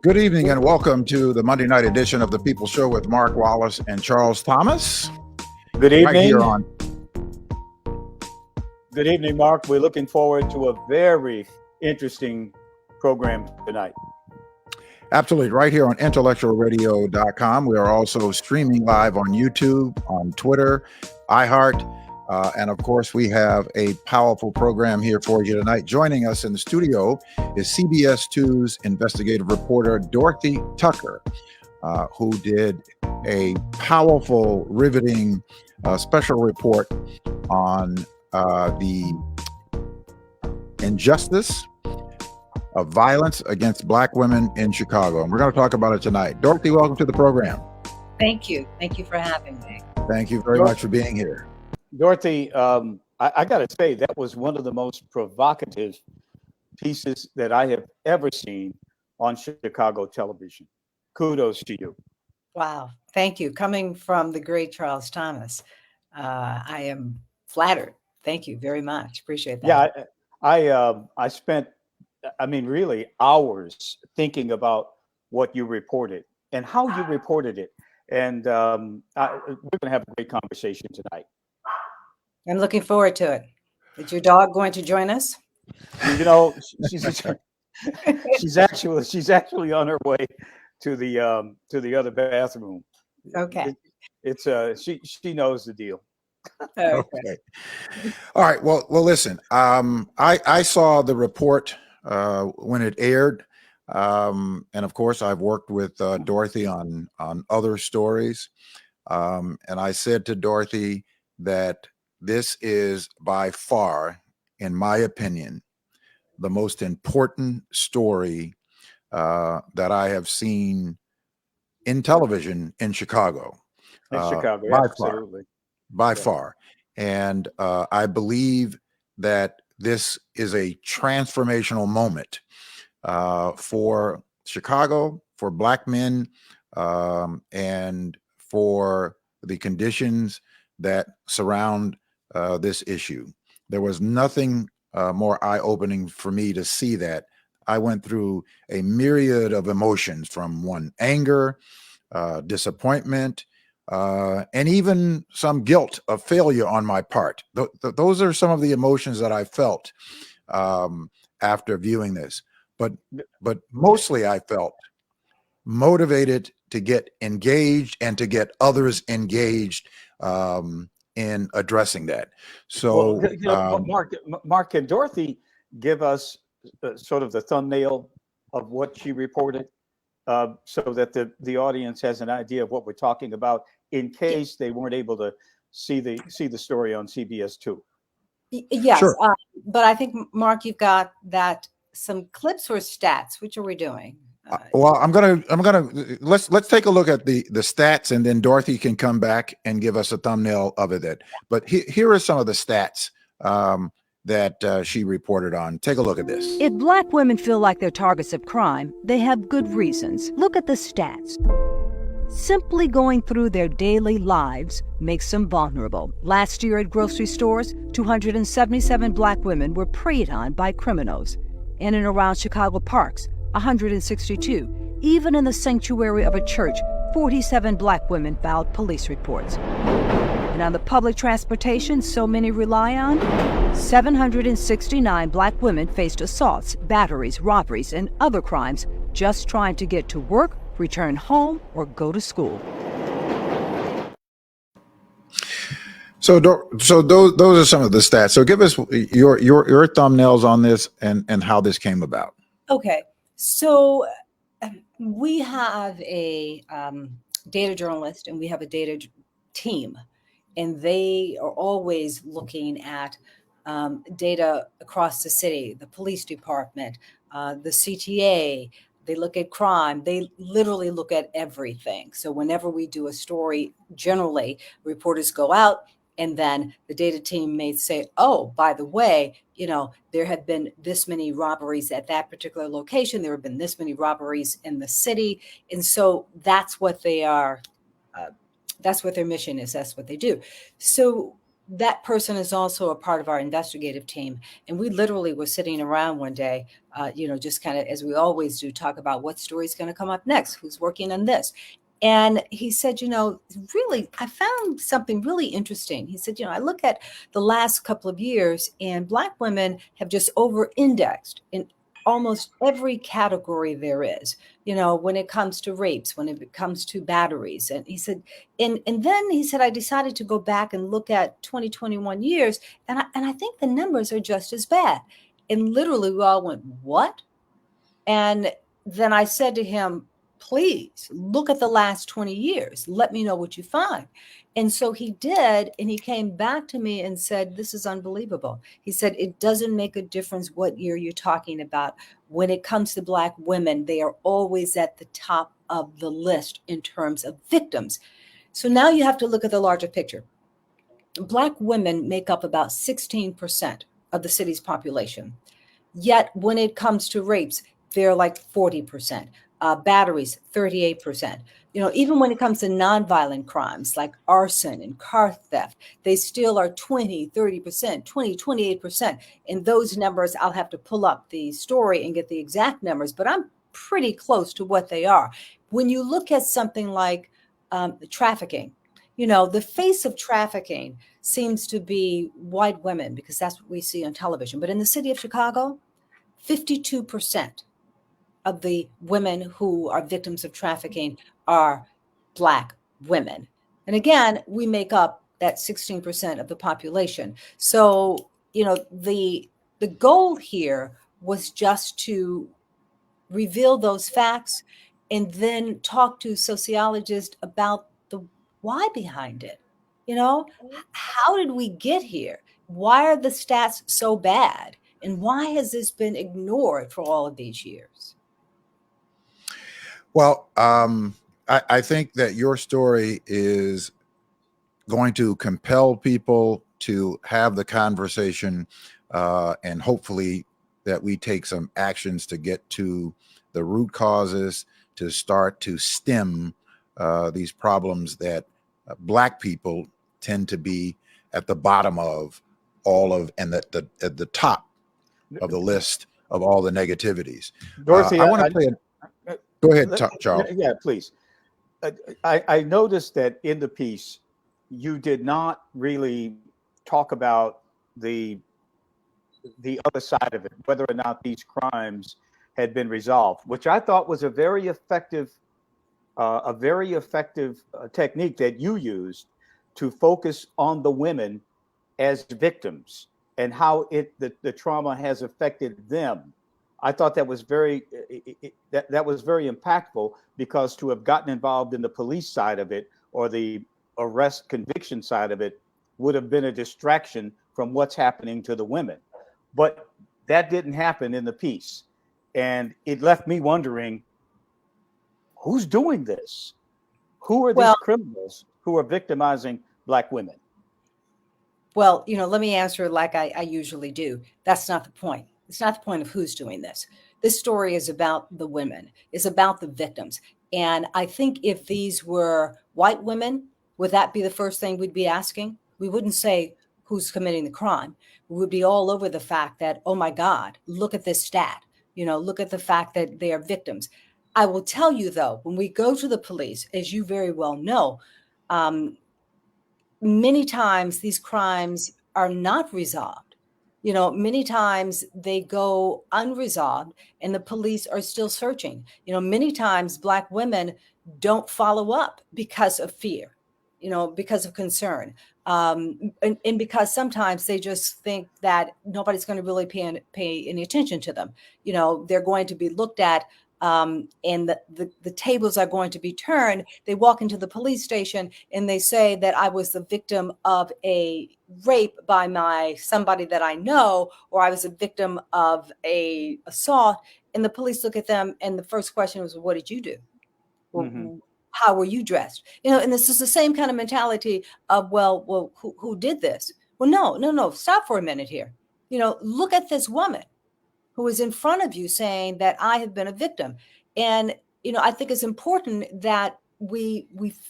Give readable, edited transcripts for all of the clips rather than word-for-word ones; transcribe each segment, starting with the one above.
Good evening and welcome to the Monday night edition of the People Show with Mark Wallace and Charles Thomas. Good evening. Right here on. Good evening, Mark. We're looking forward to a very interesting program tonight. Absolutely. Right here on IntellectualRadio.com. We are also streaming live on YouTube, on Twitter, iHeart. And of course, we have a powerful program here for you tonight. Joining us in the studio is CBS 2's investigative reporter, Dorothy Tucker, who did a powerful, riveting special report on the injustice of violence against Black women in Chicago. And we're going to talk about it tonight. Dorothy, welcome to the program. Thank you. Thank you for having me. Thank you very much for being here. Dorothy, I got to say, that was one of the most provocative pieces that I have ever seen on Chicago television. Kudos to you. Wow. Thank you. Coming from the great Charles Thomas, I am flattered. Thank you very much. Appreciate that. Yeah, I spent, really hours thinking about what you reported and how you reported it. And we're going to have a great conversation tonight. I'm looking forward to it. Is your dog going to join us? You know, she's actually on her way to the other bathroom. Okay. She knows the deal. Okay. All right. Well, listen. I saw the report when it aired, and of course, I've worked with Dorothy on other stories, and I said to Dorothy that this is by far, in my opinion, the most important story that I have seen in television in Chicago. By far. And I believe that this is a transformational moment for Chicago, for Black men, and for the conditions that surround this issue. There was nothing more eye-opening for me to see that. I went through a myriad of emotions, from anger, disappointment, and even some guilt of failure on my part. Those are some of the emotions that I felt after viewing this. But mostly I felt motivated to get engaged and to get others engaged in addressing that. So, Mark, can Dorothy give us sort of the thumbnail of what she reported, so that the audience has an idea of what we're talking about, in case they weren't able to see the story on CBS 2? Yes, sure. But I think, Mark, you've got some clips or stats. Which are we doing? Well, I'm gonna let's take a look at the stats, and then Dorothy can come back and give us a thumbnail of it. But here are some of the stats that she reported on. Take a look at this. If Black women feel like they're targets of crime, they have good reasons. Look at the stats. Simply going through their daily lives makes them vulnerable. Last year at grocery stores, 277 Black women were preyed on by criminals. In and around Chicago parks, 162. Even in the sanctuary of a church, 47 Black women filed police reports. And on the public transportation so many rely on, 769 Black women faced assaults, batteries, robberies, and other crimes just trying to get to work, return home, or go to school. So those are some of the stats. So give us your thumbnails on this and how this came about. Okay. So we have a data journalist and we have a data team, and they are always looking at data across the city, the police department, the CTA. They look at crime. They literally look at everything. So whenever we do a story, generally reporters go out, and then the data team may say, oh, by the way, there have been this many robberies at that particular location. There have been this many robberies in the city. And so that's what they are. That's what their mission is. That's what they do. So that person is also a part of our investigative team. And we literally were sitting around one day, just kind of, as we always do, talk about what story is going to come up next, who's working on this. And he said, really, I found something really interesting. He said, I look at the last couple of years and Black women have just over-indexed in almost every category there is, when it comes to rapes, when it comes to batteries. And he said, and then he said, I decided to go back and look at 2021 years, and I think the numbers are just as bad. And literally we all went, what? And then I said to him, please look at the last 20 years. Let me know what you find. And so he did. And he came back to me and said, this is unbelievable. He said, it doesn't make a difference what year you're talking about. When it comes to Black women, they are always at the top of the list in terms of victims. So now you have to look at the larger picture. Black women make up about 16% of the city's population. Yet when it comes to rapes, they're like 40%. Batteries, 38%. Even when it comes to nonviolent crimes like arson and car theft, they still are 20, 30%, 20, 28%. And those numbers, I'll have to pull up the story and get the exact numbers, but I'm pretty close to what they are. When you look at something like trafficking, the face of trafficking seems to be white women because that's what we see on television. But in the city of Chicago, 52% of the women who are victims of trafficking are Black women. And again, we make up that 16% of the population. So, the goal here was just to reveal those facts and then talk to sociologists about the why behind it. How did we get here? Why are the stats so bad? And why has this been ignored for all of these years? Well, I think that your story is going to compel people to have the conversation, and hopefully that we take some actions to get to the root causes, to start to stem these problems that Black people tend to be at the bottom of all of, and at the top of the list of all the negativities. Dorothy, I want to play Go ahead, Charles. Yeah, please. I noticed that in the piece, you did not really talk about the other side of it, whether or not these crimes had been resolved, which I thought was a very effective technique that you used to focus on the women as victims and how the trauma has affected them. I thought that was very impactful, because to have gotten involved in the police side of it or the arrest conviction side of it would have been a distraction from what's happening to the women. But that didn't happen in the piece. And it left me wondering, who's doing this? Who are these criminals who are victimizing Black women? Well, let me answer like I usually do. That's not the point. It's not the point of who's doing this. This story is about the women. It's about the victims. And I think if these were white women, would that be the first thing we'd be asking? We wouldn't say who's committing the crime. We would be all over the fact that, oh my God, look at this stat. Look at the fact that they are victims. I will tell you, though, when we go to the police, as you very well know, many times these crimes are not resolved. Many times they go unresolved and the police are still searching. Many times Black women don't follow up because of fear, because of concern. And because sometimes they just think that nobody's going to really pay any attention to them. They're going to be looked at, and the tables are going to be turned. They walk into the police station and they say that I was the victim of a rape by somebody that I know, or I was a victim of a assault. And the police look at them and the first question was, what did you do? Mm-hmm. How were you dressed? And this is the same kind of mentality of, who did this? Well, no, stop for a minute here. Look at this woman who is in front of you saying that I have been a victim. And, I think it's important that we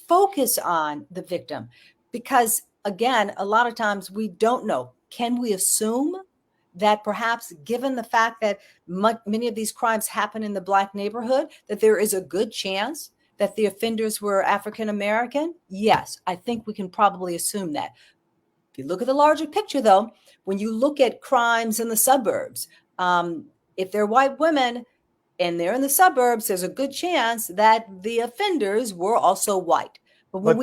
focus on the victim, because again, a lot of times we don't know. Can we assume that perhaps, given the fact that many of these crimes happen in the Black neighborhood, that there is a good chance that the offenders were African American? Yes, I think we can probably assume that. If you look at the larger picture, though, when you look at crimes in the suburbs, if they're white women and they're in the suburbs, there's a good chance that the offenders were also white. But when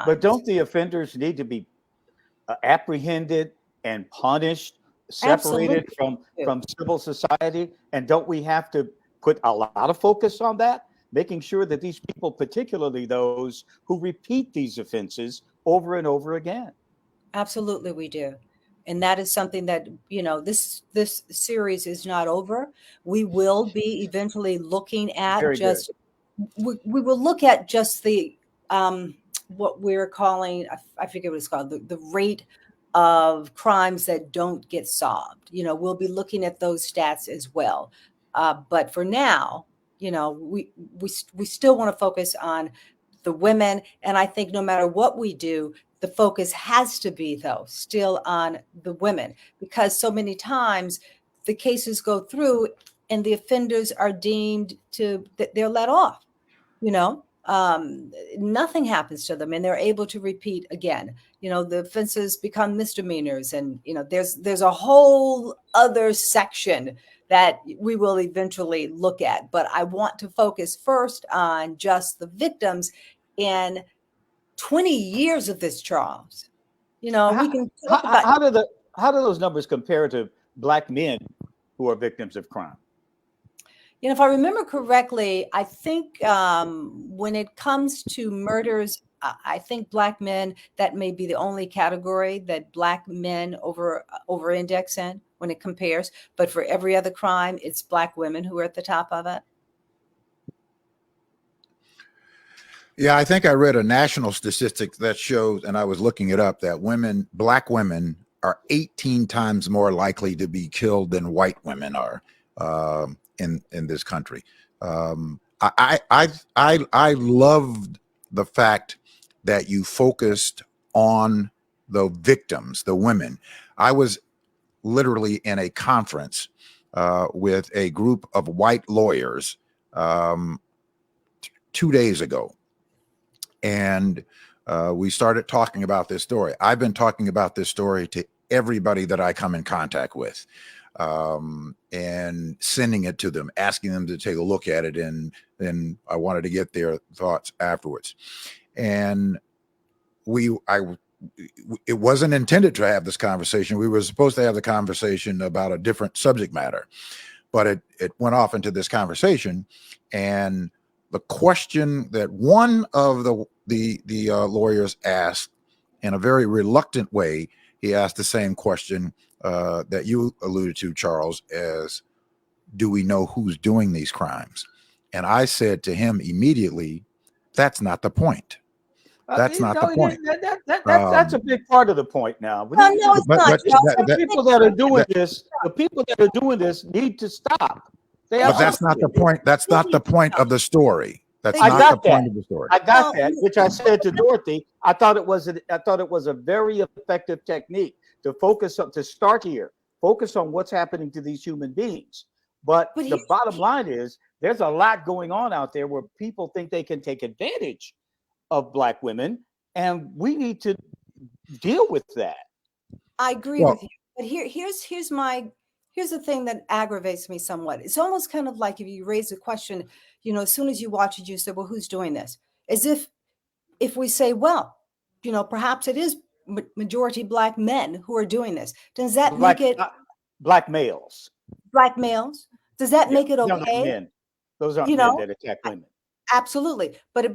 But don't the offenders need to be apprehended and punished, separated from civil society? And don't we have to put a lot of focus on that, making sure that these people, particularly those who repeat these offenses over and over again? Absolutely, we do. And that is something that, this series is not over. We will be eventually looking at we will look at just the what we're calling, I forget what it's called, the rate of crimes that don't get solved. We'll be looking at those stats as well. But for now, we still want to focus on the women. And I think no matter what we do, the focus has to be, though, still on the women, because so many times the cases go through and the offenders are deemed they're let off. Nothing happens to them and they're able to repeat again. The offenses become misdemeanors, and there's a whole other section that we will eventually look at. But I want to focus first on just the victims. In 20 years of this, Charles, we can talk about how do those numbers compare to Black men who are victims of crime? If I remember correctly, I think when it comes to murders, I think Black men, that may be the only category that Black men over index in when it compares. But for every other crime, it's Black women who are at the top of it. Yeah, I think I read a national statistic that shows, and I was looking it up, that Black women are 18 times more likely to be killed than white women are in this country. I loved the fact that you focused on the victims, the women. I was literally in a conference with a group of white lawyers 2 days ago. And we started talking about this story. I've been talking about this story to everybody that I come in contact with, and sending it to them, asking them to take a look at it. And then I wanted to get their thoughts afterwards. And it wasn't intended to have this conversation. We were supposed to have the conversation about a different subject matter, but it went off into this conversation. And the question that one of the lawyers asked, in a very reluctant way, he asked the same question that you alluded to, Charles, as, do we know who's doing these crimes? And I said to him immediately, that's not the point. That's not the point. That's a big part of the point now. No, it's not. The people that are doing this need to stop. But that's not the point. That's not the point of the story. That's not the point of the story. I got that, which I said to Dorothy. I thought it was a very effective technique to start here, focus on what's happening to these human beings. But the bottom line is, there's a lot going on out there where people think they can take advantage of Black women, and we need to deal with that. I agree with you. But here's the thing that aggravates me somewhat. It's almost kind of like if you raise a question, as soon as you watch it, you say, well, who's doing this? As if we say, well, perhaps it is majority Black men who are doing this. Does that make it Black males? Black males? Does that make it okay? Men. Those aren't men that attack women. Absolutely. But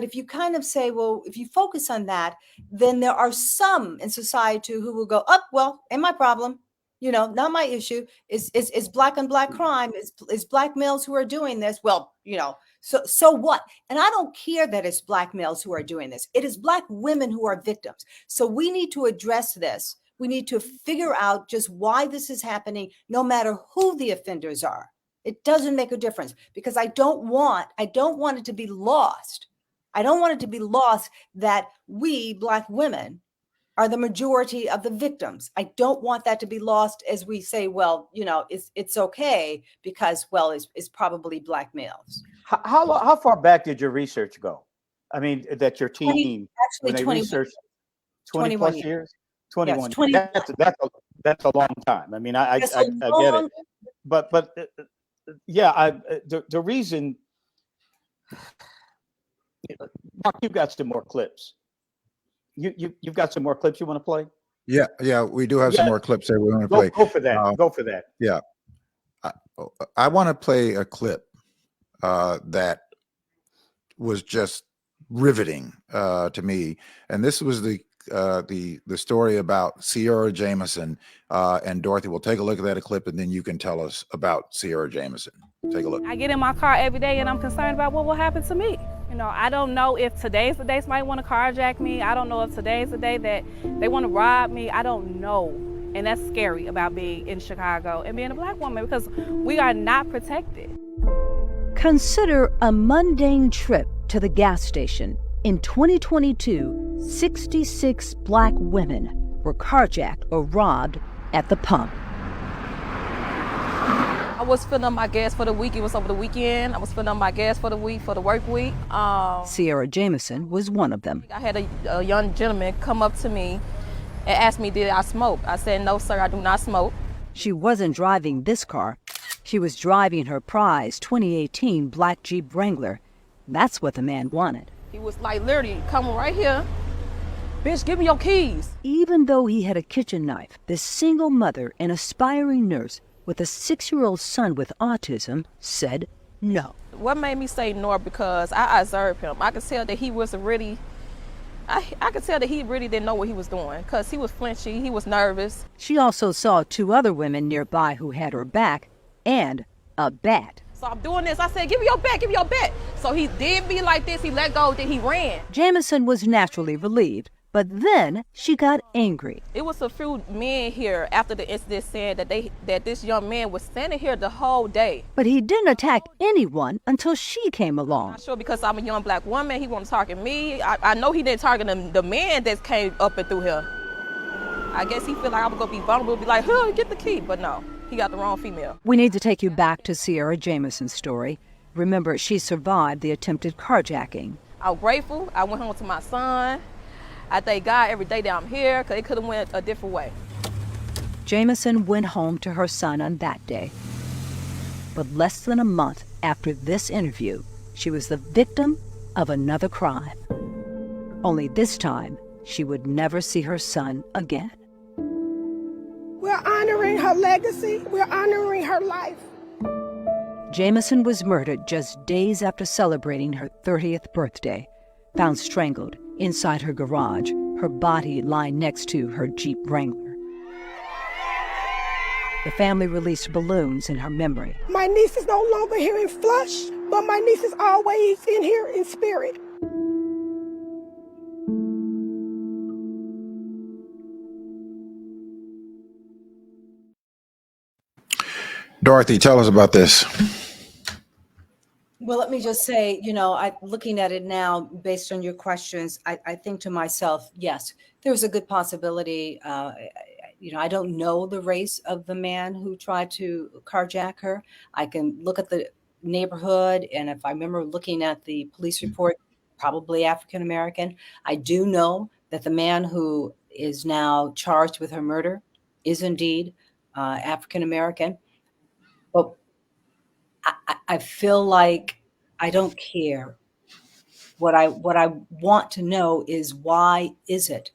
if you kind of say, well, if you focus on that, then there are some in society who will go, well, ain't my problem. Not my issue. Is Black on Black crime. Is Black males who are doing this. Well, so what? And I don't care that it's Black males who are doing this. It is Black women who are victims. So we need to address this. We need to figure out just why this is happening, no matter who the offenders are. It doesn't make a difference, because I don't want it to be lost I don't want it to be lost that we Black women are the majority of the victims. I don't want that to be lost as we say, well, it's okay because, well, it's probably Black males. How far back did your research go? I mean, that your team, when they 21 researched 20 plus years? 21 Yes, 20. That's a long time. I mean, I That's get it. But the reason, Mark, you've got some more clips. You've got some more clips you want to play? Yeah, we do have some more clips there we want to play. Go for that. Go for that. Yeah, I want to play a clip that was just riveting to me, and this was the story about Sierra Jameson and Dorothy. We'll take a look at that clip, and then you can tell us about Sierra Jameson. Take a look. I get in my car every day, and I'm concerned about what will happen to me. I don't know if today's the day somebody want to carjack me. I don't know if today's the day that they want to rob me. I don't know. And that's scary about being in Chicago and being a Black woman, because we are not protected. Consider a mundane trip to the gas station. In 2022, 66 Black women were carjacked or robbed at the pump. I was filling up my gas for the week. It was over the weekend. I was filling up my gas for the week, for the work week. Sierra Jameson was one of them. I had a young gentleman come up to me and ask me, did I smoke? I said, no, sir, I do not smoke. She wasn't driving this car. She was driving her prize 2018 black Jeep Wrangler. That's what the man wanted. He was like literally coming right here. Bitch, give me your keys. Even though he had a kitchen knife, this single mother and aspiring nurse with a 6-year-old son with autism said no. What made me say no? Because I observed him. I could tell that he was really, I could tell that he really didn't know what he was doing, because he was flinchy, he was nervous. She also saw 2 other women nearby who had her back and a bat. So I'm doing this. I said, give me your bat, give me your bat. So he did me like this. He let go, then he ran. Jameson was naturally relieved, but then she got angry. It was a few men here after the incident saying that this young man was standing here the whole day. But he didn't attack anyone until she came along. I'm sure because I'm a young Black woman, he wasn't targeting me. I know he didn't target the man that came up and through here. I guess he feel like I was gonna be vulnerable, be like, huh, get the key, but no. He got the wrong female. We need to take you back to Sierra Jameson's story. Remember, she survived the attempted carjacking. I'm grateful. I went home to my son. I thank God every day that I'm here, because it could have went a different way. Jameson went home to her son on that day. But less than a month after this interview, she was the victim of another crime. Only this time, she would never see her son again. We're honoring her legacy. We're honoring her life. Jameson was murdered just days after celebrating her 30th birthday, found strangled inside her garage, her body lying next to her Jeep Wrangler. The family released balloons in her memory. My niece is no longer here in flesh, but my niece is always in here in spirit. Dorothy, tell us about this. Well, let me just say, looking at it now, based on your questions, I think to myself, yes, there's a good possibility. I don't know the race of the man who tried to carjack her. I can look at the neighborhood, and if I remember looking at the police report, probably African American. I do know that the man who is now charged with her murder is indeed African American. But I feel like I don't care. What I want to know is, why is it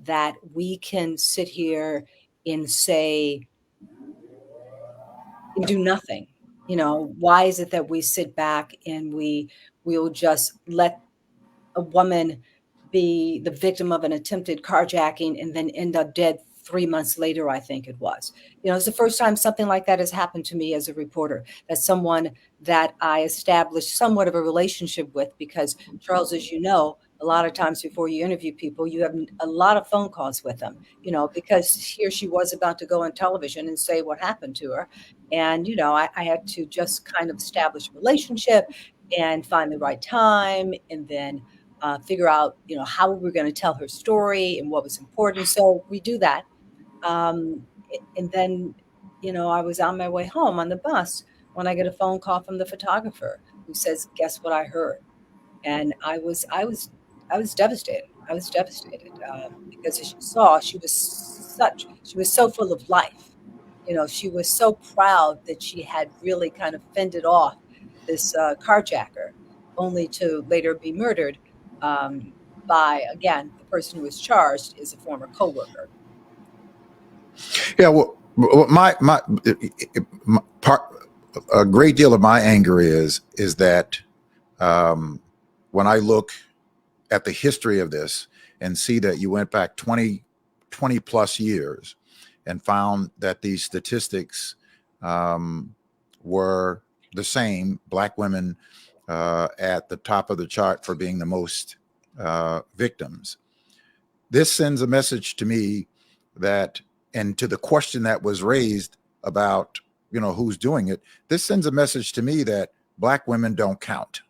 that we can sit here and say and do nothing? Why is it that we sit back and we'll just let a woman be the victim of an attempted carjacking and then end up dead 3 months later, I think it was. It's the first time something like that has happened to me as a reporter, that someone that I established somewhat of a relationship with, because Charles, as you know, a lot of times before you interview people, you have a lot of phone calls with them, because here she was about to go on television and say what happened to her. And, I had to just kind of establish a relationship, and find the right time, and then figure out, how we were going to tell her story and what was important. So we do that. And then, I was on my way home on the bus when I get a phone call from the photographer who says, "Guess what I heard?" And I was devastated. I was devastated because, as you saw, she was so full of life. She was so proud that she had really kind of fended off this carjacker, only to later be murdered by, again, the person who was charged is a former coworker. Yeah, well, my part, a great deal of my anger is that when I look at the history of this and see that you went back 20 plus years and found that these statistics were the same, Black women at the top of the chart for being the most victims. This sends a message to me that, and to the question that was raised about, who's doing it, this sends a message to me that Black women don't count.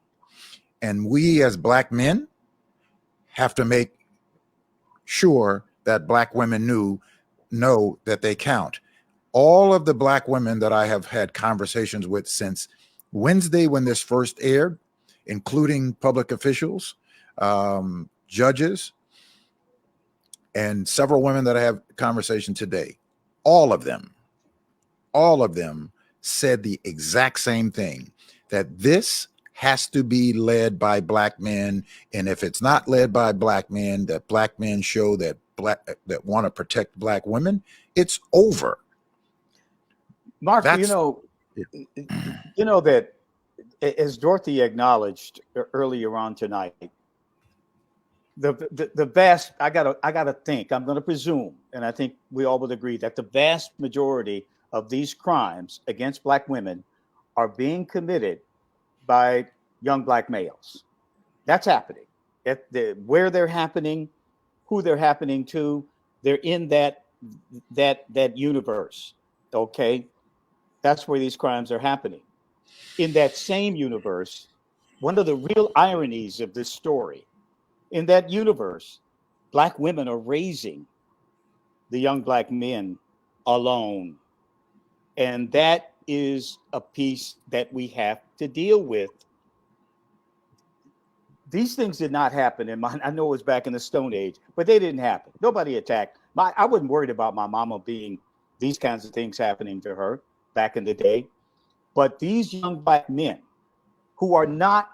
And we as Black men have to make sure that Black women know that they count. All of the Black women that I have had conversations with since Wednesday when this first aired, including public officials, judges, and several women that I have conversation today, all of them said the exact same thing, that this has to be led by Black men. And if it's not led by Black men, that Black men show that want to protect Black women, it's over. Mark, that as Dorothy acknowledged earlier on tonight, the vast, I gotta think, I'm going to presume, and I think we all would agree that the vast majority of these crimes against Black women are being committed by young Black males. That's happening. Where they're happening, who they're happening to, they're in that universe. Okay, that's where these crimes are happening. In that same universe, one of the real ironies of this story, in that universe, Black women are raising the young Black men alone. And that is a piece that we have to deal with. These things did not happen I know it was back in the Stone Age, but they didn't happen. Nobody attacked. I wasn't worried about my mama being these kinds of things happening to her back in the day. But these young Black men who are not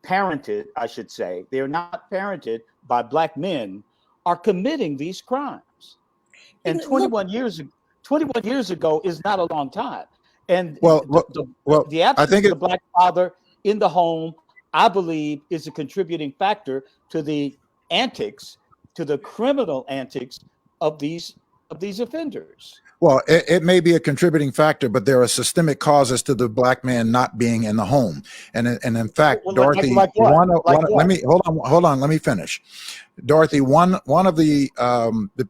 parented, I should say, they're not parented by Black men, are committing these crimes. And 21 years ago is not a long time. And the absence of the Black father in the home, I believe, is a contributing factor to the antics, to the criminal antics of these offenders. Well, it may be a contributing factor, but there are systemic causes to the Black man not being in the home. And in fact, Dorothy, let me finish. Dorothy, one of the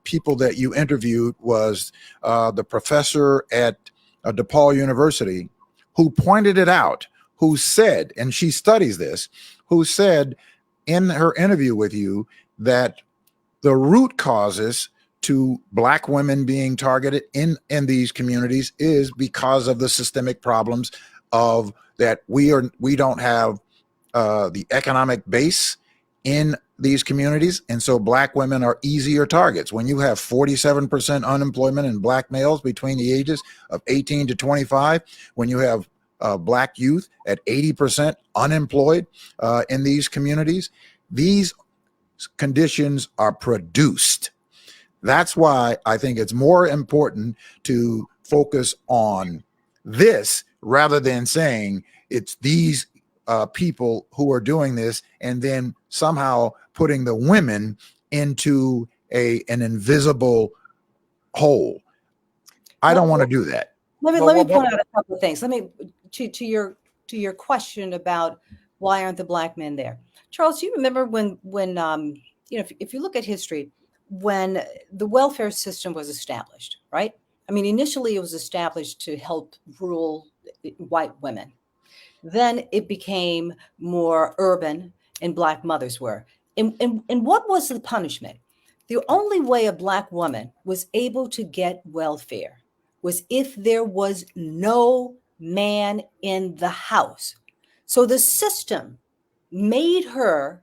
people that you interviewed was the professor at DePaul University, who pointed it out, who said, and she studies this, who said in her interview with you that the root causes to Black women being targeted in these communities is because of the systemic problems of that we don't have the economic base in these communities, and so Black women are easier targets. When you have 47% unemployment in Black males between the ages of 18 to 25, when you have Black youth at 80% unemployed in these communities, these conditions are produced. That's why I think it's more important to focus on this rather than saying it's these people who are doing this and then somehow putting the women into an invisible hole. I don't want to do that. Let me point out a couple of things. To your question about why aren't the Black men there, Charles? Do you remember when if you look at history, when the welfare system was established, right? I mean, initially it was established to help rural white women. Then it became more urban, and Black mothers were. And what was the punishment? The only way a Black woman was able to get welfare was if there was no man in the house. So the system made her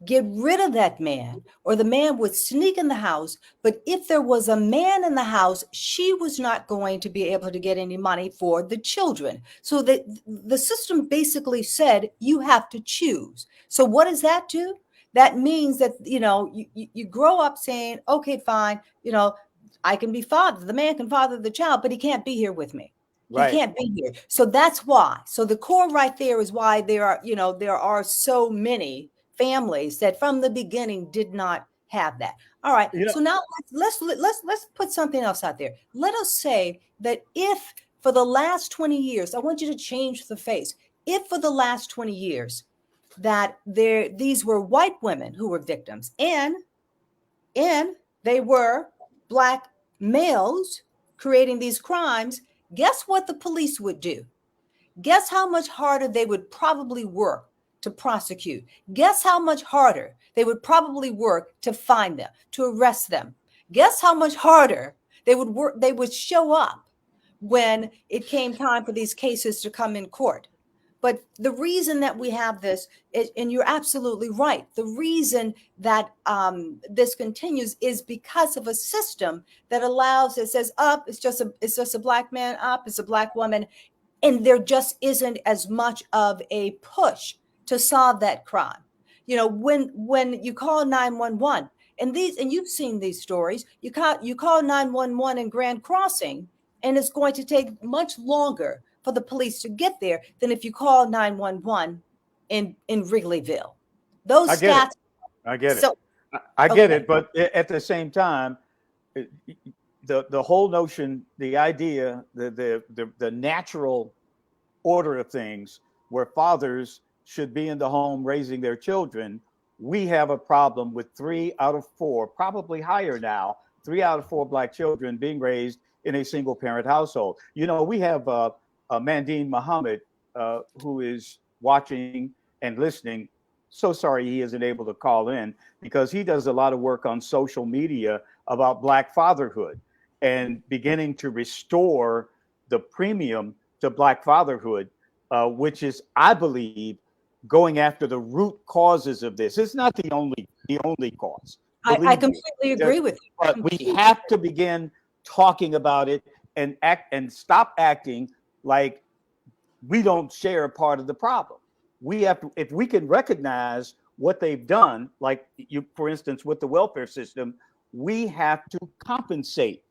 get rid of that man, or the man would sneak in the house. But if there was a man in the house, she was not going to be able to get any money for the children. So the system basically said, you have to choose. So what does that do? That means that, you grow up saying, okay, fine, I can be father, the man can father the child, but he can't be here with me. Right. He can't be here. So that's why. So the core right there is why there are so many families that from the beginning did not have that. All right. So now let's put something else out there. Let us say that if for the last 20 years, I want you to change the face. If for the last 20 years that these were white women who were victims and they were Black males creating these crimes, guess what the police would do? Guess how much harder they would probably work to prosecute. Guess how much harder they would probably work to find them, to arrest them. Guess how much harder they would work, they would show up when it came time for these cases to come in court. But the reason that we have this, and you're absolutely right, the reason that this continues is because of a system that allows, it says up, it's just a Black man, up, it's a Black woman, and there just isn't as much of a push to solve that crime. When you call 911, and you've seen these stories, you call 911 in Grand Crossing, and it's going to take much longer for the police to get there than if you call 911 in Wrigleyville. Those stats. I get it. I get it. But at the same time, the whole notion, the idea, the natural order of things where fathers should be in the home raising their children, we have a problem with 3 out of 4, probably higher now, 3 out of 4 Black children being raised in a single parent household. We have Mandine Muhammad, who is watching and listening. So sorry he isn't able to call in because he does a lot of work on social media about Black fatherhood and beginning to restore the premium to Black fatherhood, which is, I believe, going after the root causes of this. It's not the only cause. I completely agree with you. But we have to begin talking about it and stop acting like we don't share a part of the problem. We have to, if we can recognize what they've done, like for instance, with the welfare system, we have to compensate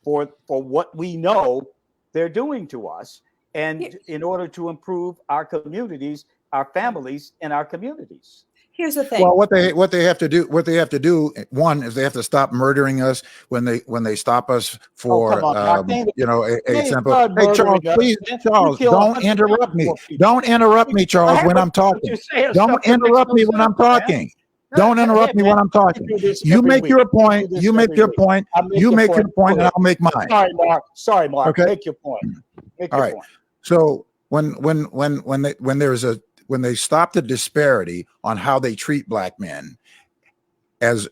for what we know they're doing to us, and in order to improve our communities, our families, and our communities. Here's the thing. Well, what they have to do, one is they have to stop murdering us when they stop us for a simple. Hey, Charles, please, Charles, don't interrupt me. Don't interrupt me, Charles, when I'm talking. Don't interrupt me when I'm talking. Don't interrupt me when I'm talking. You make your point. You make your point. You make your point, and I'll make mine. Sorry, Mark. Okay. Make your point. All right. So when they stop the disparity on how they treat Black men as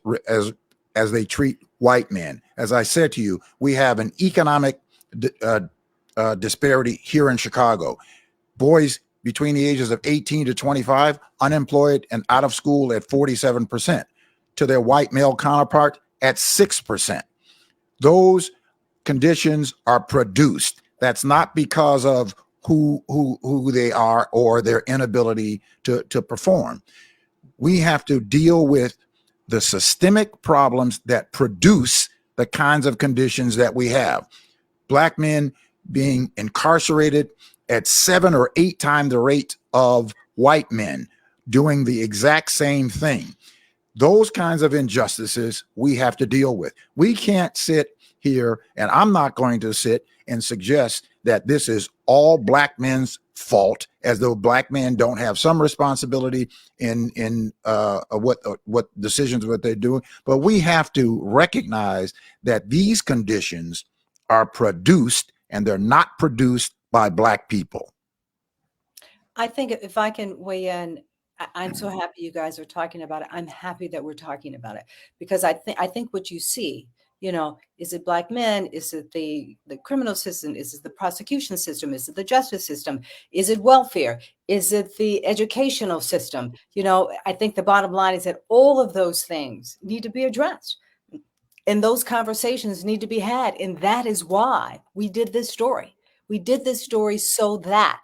they treat white men, as I said to you, we have an economic disparity here in Chicago. Boys between the ages of 18 to 25, unemployed and out of school at 47%, to their white male counterpart at 6%. Those conditions are produced. That's not because of who they are or their inability to perform. We have to deal with the systemic problems that produce the kinds of conditions that we have. Black men being incarcerated at 7 or 8 times the rate of white men doing the exact same thing. Those kinds of injustices we have to deal with. We can't sit here, and I'm not going to sit and suggest that this is all Black men's fault, as though Black men don't have some responsibility in what decisions what they're doing. But we have to recognize that these conditions are produced, and they're not produced by Black people. I think if I can weigh in, I'm so happy you guys are talking about it. I'm happy that we're talking about it because I think what you see, is it Black men? Is it the criminal system? Is it the prosecution system? Is it the justice system? Is it welfare? Is it the educational system? I think the bottom line is that all of those things need to be addressed. And those conversations need to be had. And that is why we did this story. We did this story so that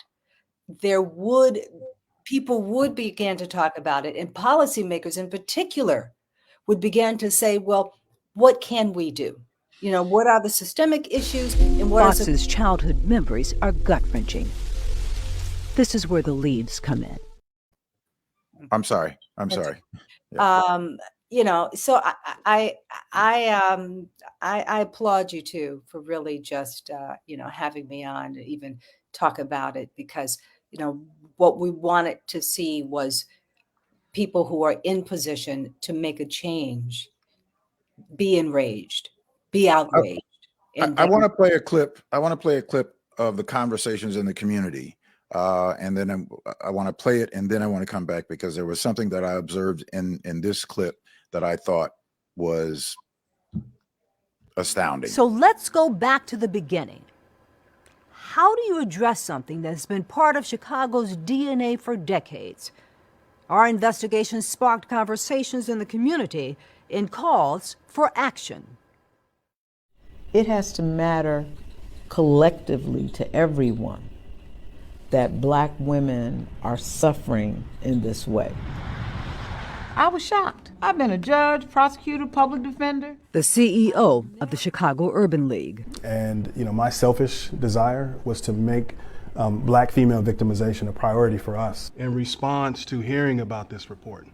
people would begin to talk about it, and policymakers in particular would begin to say, well, what can we do? What are the systemic issues and what are Fox's childhood memories are gut-wrenching. This is where the leaves come in. I'm sorry. So I applaud you too for really just having me on to even talk about it, because what we wanted to see was people who are in position to make a change be enraged, be outraged. I want to play a clip. I want to play a clip of the conversations in the community. And then I want to play it, and then I want to come back because there was something that I observed in this clip that I thought was astounding. So let's go back to the beginning. How do you address something that's been part of Chicago's DNA for decades? Our investigation sparked conversations in the community and calls for action. It has to matter collectively to everyone that Black women are suffering in this way. I was shocked. I've been a judge, prosecutor, public defender. The CEO of the Chicago Urban League. And, my selfish desire was to make Black female victimization a priority for us. In response to hearing about this report,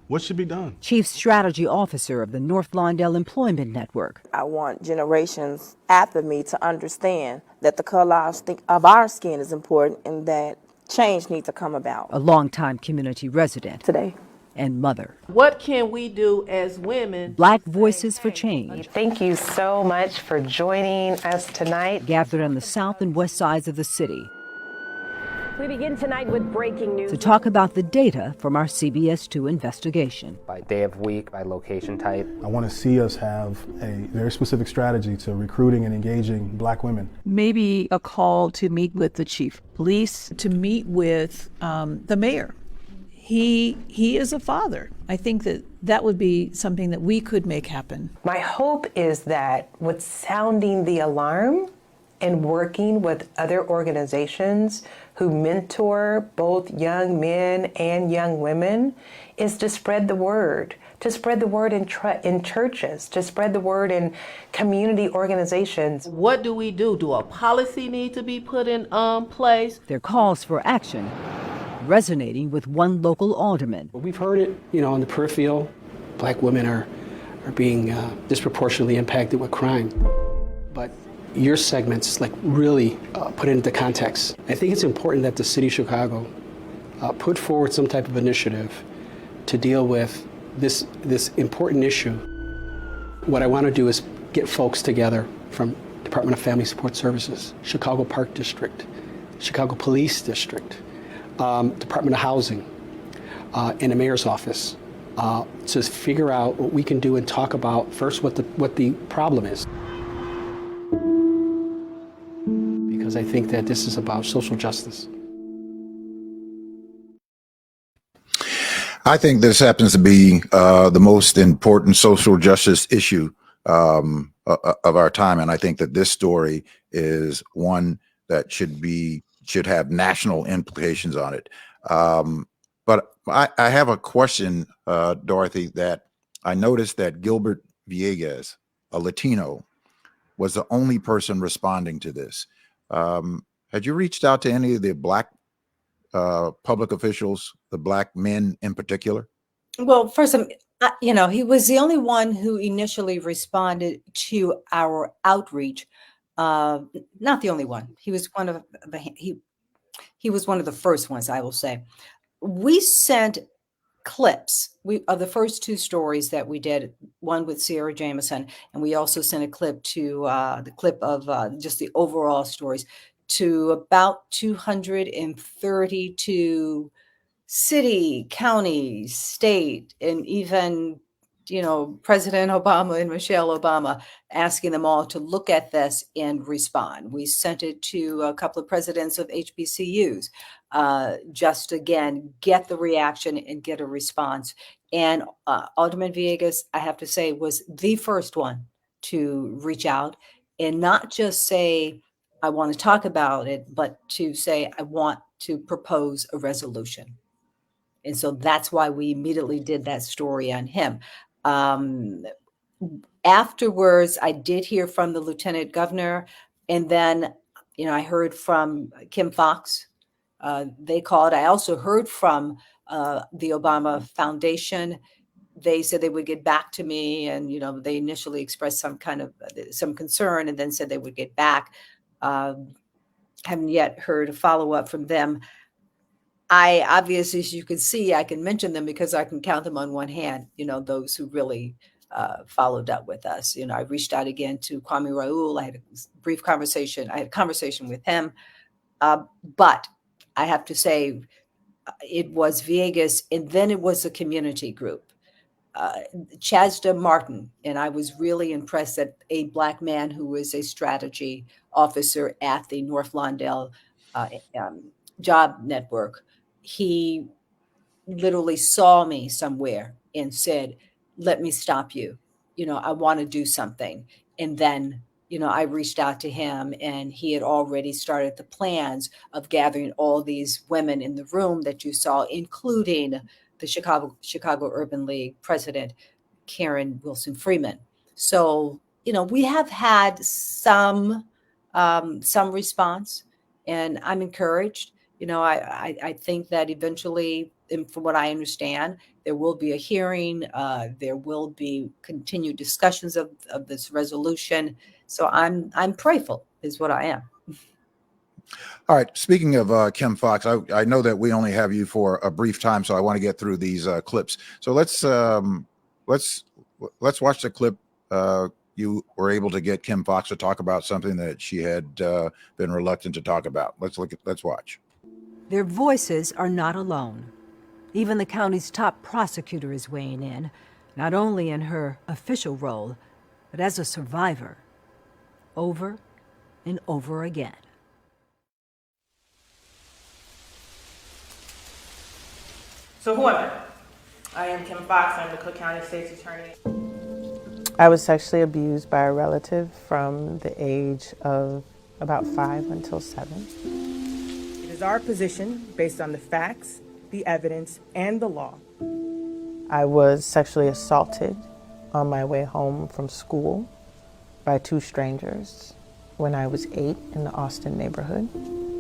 what should be done? Chief Strategy Officer of the North Lawndale Employment Network. I want generations after me to understand that the color of our skin is important and that change needs to come about. A longtime community resident. Today. And mother. What can we do as women? Black Voices for Change. Thank you so much for joining us tonight. Gathered on the south and west sides of the city. We begin tonight with breaking news. To talk about the data from our CBS 2 investigation. By day of week, by location type. I want to see us have a very specific strategy to recruiting and engaging Black women. Maybe a call to meet with the chief of police, to meet with the mayor. He is a father. I think that would be something that we could make happen. My hope is that with sounding the alarm and working with other organizations who mentor both young men and young women is to spread the word. To spread the word in churches, to spread the word in community organizations. What do we do? Do a policy need to be put in place? Their calls for action resonating with one local alderman. We've heard it, in the peripheral. Black women are being disproportionately impacted with crime. But your segments really put it into context. I think it's important that the city of Chicago put forward some type of initiative to deal with this important issue. What I want to do is get folks together from Department of Family Support Services, Chicago Park District, Chicago Police District, Department of Housing, and the mayor's office to figure out what we can do and talk about first what the problem is. Because I think that this is about social justice. I think this happens to be the most important social justice issue of our time, and I think that this story is one that should have national implications on it. But I have a question, Dorothy, that I noticed that Gilbert Villegas, a Latino, was the only person responding to this. Had you reached out to any of the Black public officials, the Black men in particular? Well, first, he was the only one who initially responded to our outreach. Not the only one. He was one of the first ones, I will say. We sent clips of the first two stories that we did, one with Sierra Jameson, and we also sent a clip to the clip of just the overall stories to about 232 city, county, state, and even, President Obama and Michelle Obama, asking them all to look at this and respond. We sent it to a couple of presidents of HBCUs, just again, get the reaction and get a response. And Alderman Villegas, I have to say, was the first one to reach out and not just say, I want to talk about it, but to say, I want to propose a resolution. And so that's why we immediately did that story on him. Afterwards, I did hear from the lieutenant governor, and then, I heard from Kim Foxx. They called. I also heard from the Obama Foundation. They said they would get back to me, and they initially expressed some concern, and then said they would get back. Haven't yet heard a follow-up from them. I obviously, as you can see, I can mention them because I can count them on one hand, those who really followed up with us. I reached out again to Kwame Raoul. I had a brief conversation. I had a conversation with him. But I have to say, it was Villegas, and then it was a community group. Chazda Martin, and I was really impressed that a Black man who was a strategy officer at the North Lawndale Job Network, he literally saw me somewhere and said, let me stop you. I want to do something. And then, I reached out to him, and he had already started the plans of gathering all these women in the room that you saw, including the Chicago Urban League president, Karen Wilson Freeman. So, we have had some response, and I'm encouraged. I think that eventually, and from what I understand, there will be a hearing. There will be continued discussions of this resolution. So I'm prayerful, is what I am. All right. Speaking of Kim Foxx, I know that we only have you for a brief time, so I want to get through these clips. So let's watch the clip. You were able to get Kim Foxx to talk about something that she had been reluctant to talk about. Let's watch. Their voices are not alone. Even the county's top prosecutor is weighing in, not only in her official role, but as a survivor, over and over again. So who am I? I am Kim Foxx. I'm the Cook County State's Attorney. I was sexually abused by a relative from the age of about 5 until 7. It is our position, based on the facts, the evidence, and the law. I was sexually assaulted on my way home from school by 2 strangers when I was 8 in the Austin neighborhood.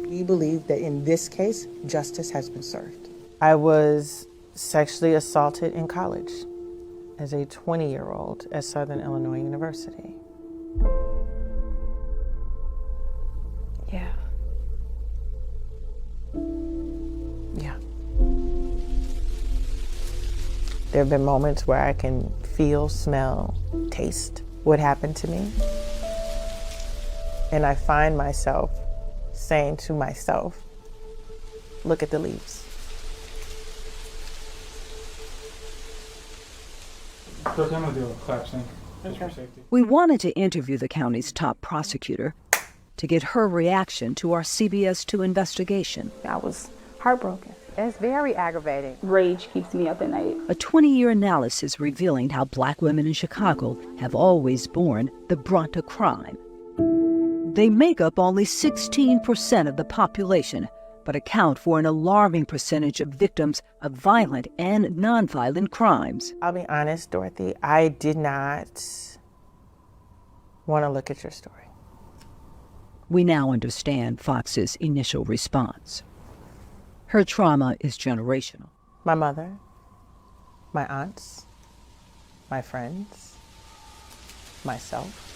We believe that in this case, justice has been served. I was sexually assaulted in college as a 20-year-old at Southern Illinois University. Yeah. There have been moments where I can feel, smell, taste what happened to me. And I find myself saying to myself, look at the leaves. Look, I'm gonna do a clap thing. Just for safety. We wanted to interview the county's top prosecutor to get her reaction to our CBS 2 investigation. I was heartbroken. It's very aggravating. Rage keeps me up at night. A 20-year analysis revealing how Black women in Chicago have always borne the brunt of crime. They make up only 16% of the population, but account for an alarming percentage of victims of violent and nonviolent crimes. I'll be honest, Dorothy, I did not want to look at your story. We now understand Fox's initial response. Her trauma is generational. My mother, my aunts, my friends, myself.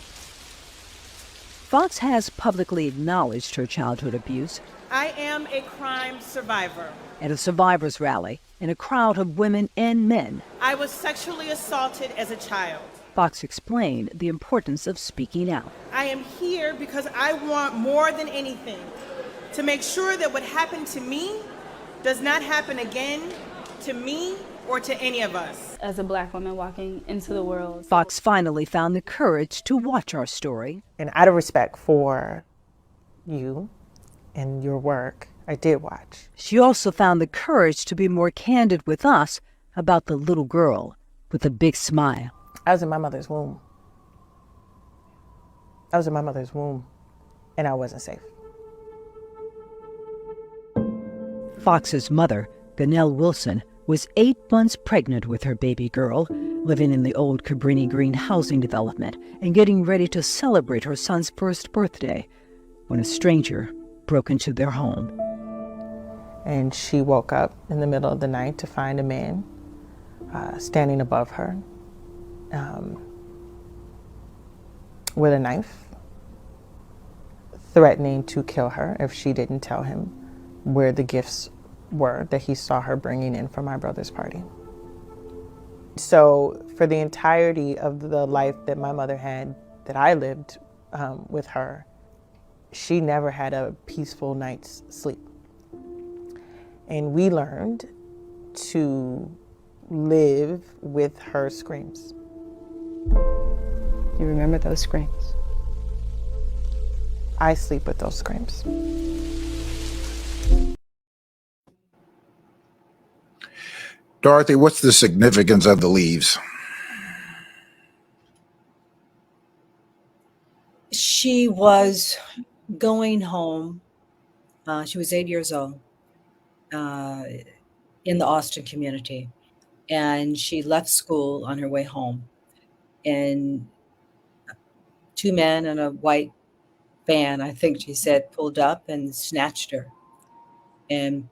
Foxx has publicly acknowledged her childhood abuse. I am a crime survivor. At a survivors rally in a crowd of women and men. I was sexually assaulted as a child. Fox explained the importance of speaking out. I am here because I want more than anything to make sure that what happened to me does not happen again to me or to any of us. As a Black woman walking into the world. Fox finally found the courage to watch our story. And out of respect for you and your work, I did watch. She also found the courage to be more candid with us about the little girl with a big smile. I was in my mother's womb. I was in my mother's womb, and I wasn't safe. Fox's mother, Ganelle Wilson, was 8 months pregnant with her baby girl, living in the old Cabrini Green housing development and getting ready to celebrate her son's first birthday when a stranger broke into their home. And she woke up in the middle of the night to find a man standing above her with a knife, threatening to kill her if she didn't tell him where the gifts were that he saw her bringing in for my brother's party. So for the entirety of the life that my mother had, that I lived with her, she never had a peaceful night's sleep. And we learned to live with her screams. You remember those screams? I sleep with those screams. Dorothy, what's the significance of the leaves? She was going home. She was 8 years old in the Austin community. And she left school on her way home. And 2 men and a white van, I think she said, pulled up and snatched her and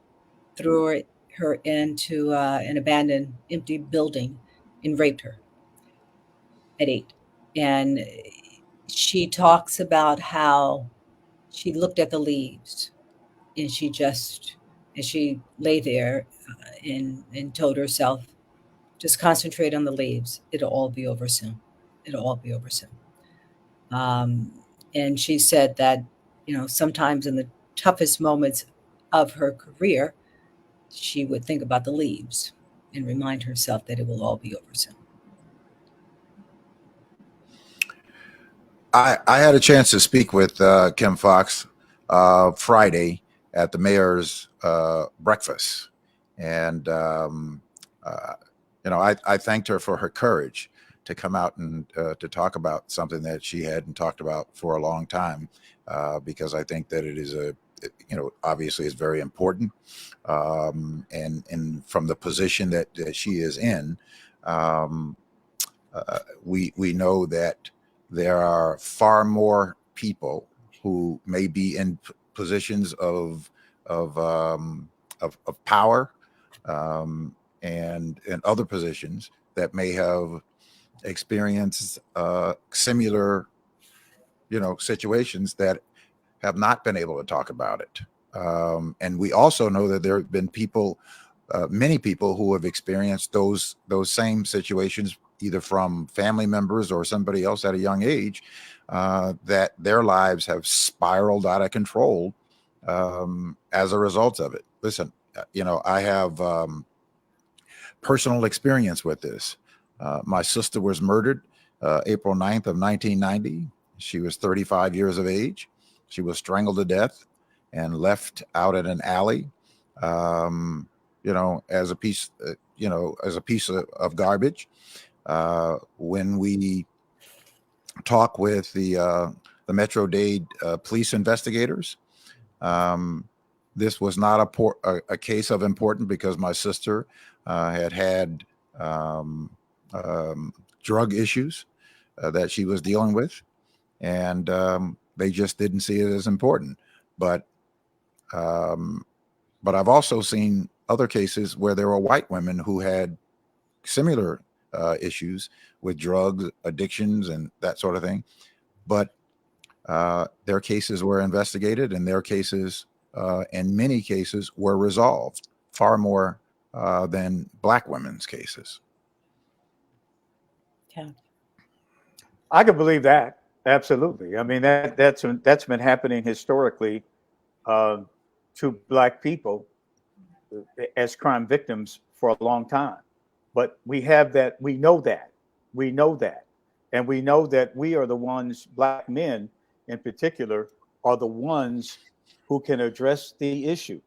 threw her into an abandoned, empty building and raped her at 8. And she talks about how she looked at the leaves and she lay there and told herself, just concentrate on the leaves. It'll all be over soon. It'll all be over soon. And she said that, sometimes in the toughest moments of her career, she would think about the leaves and remind herself that it will all be over soon. I had a chance to speak with Kim Fox Friday at the mayor's breakfast. And, I thanked her for her courage to come out and to talk about something that she hadn't talked about for a long time, because I think that it is obviously it's very important. And from the position that she is in, we know that there are far more people who may be in positions of power and in other positions that may have experienced similar, situations that have not been able to talk about it. And we also know that there have been people, many people who have experienced those same situations, either from family members or somebody else at a young age, that their lives have spiraled out of control as a result of it. Listen, I have personal experience with this. My sister was murdered April 9th of 1990. She was 35 years of age. She was strangled to death and left out in an alley, as a piece, of garbage. When we talk with the Metro-Dade police investigators, this was not a case of important because my sister had drug issues that she was dealing with, and they just didn't see it as important. But I've also seen other cases where there were white women who had similar issues with drugs, addictions, and that sort of thing. But their cases were investigated, and their cases, in many cases, were resolved far more than Black women's cases. Yeah. I can believe that. Absolutely. I mean, that's been happening historically to Black people as crime victims for a long time. But we have that. We know that. We know that. And we know that we are the ones, Black men in particular, are the ones who can address the issue.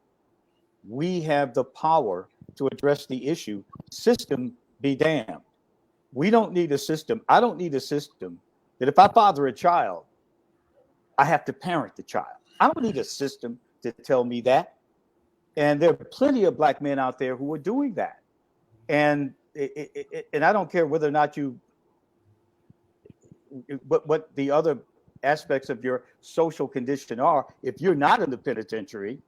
We have the power to address the issue. System be damned. We don't need a system. I don't need a system that if I father a child, I have to parent the child. I don't need a system to tell me that. And there are plenty of Black men out there who are doing that. And I don't care whether or not what the other aspects of your social condition are. If you're not in the penitentiary,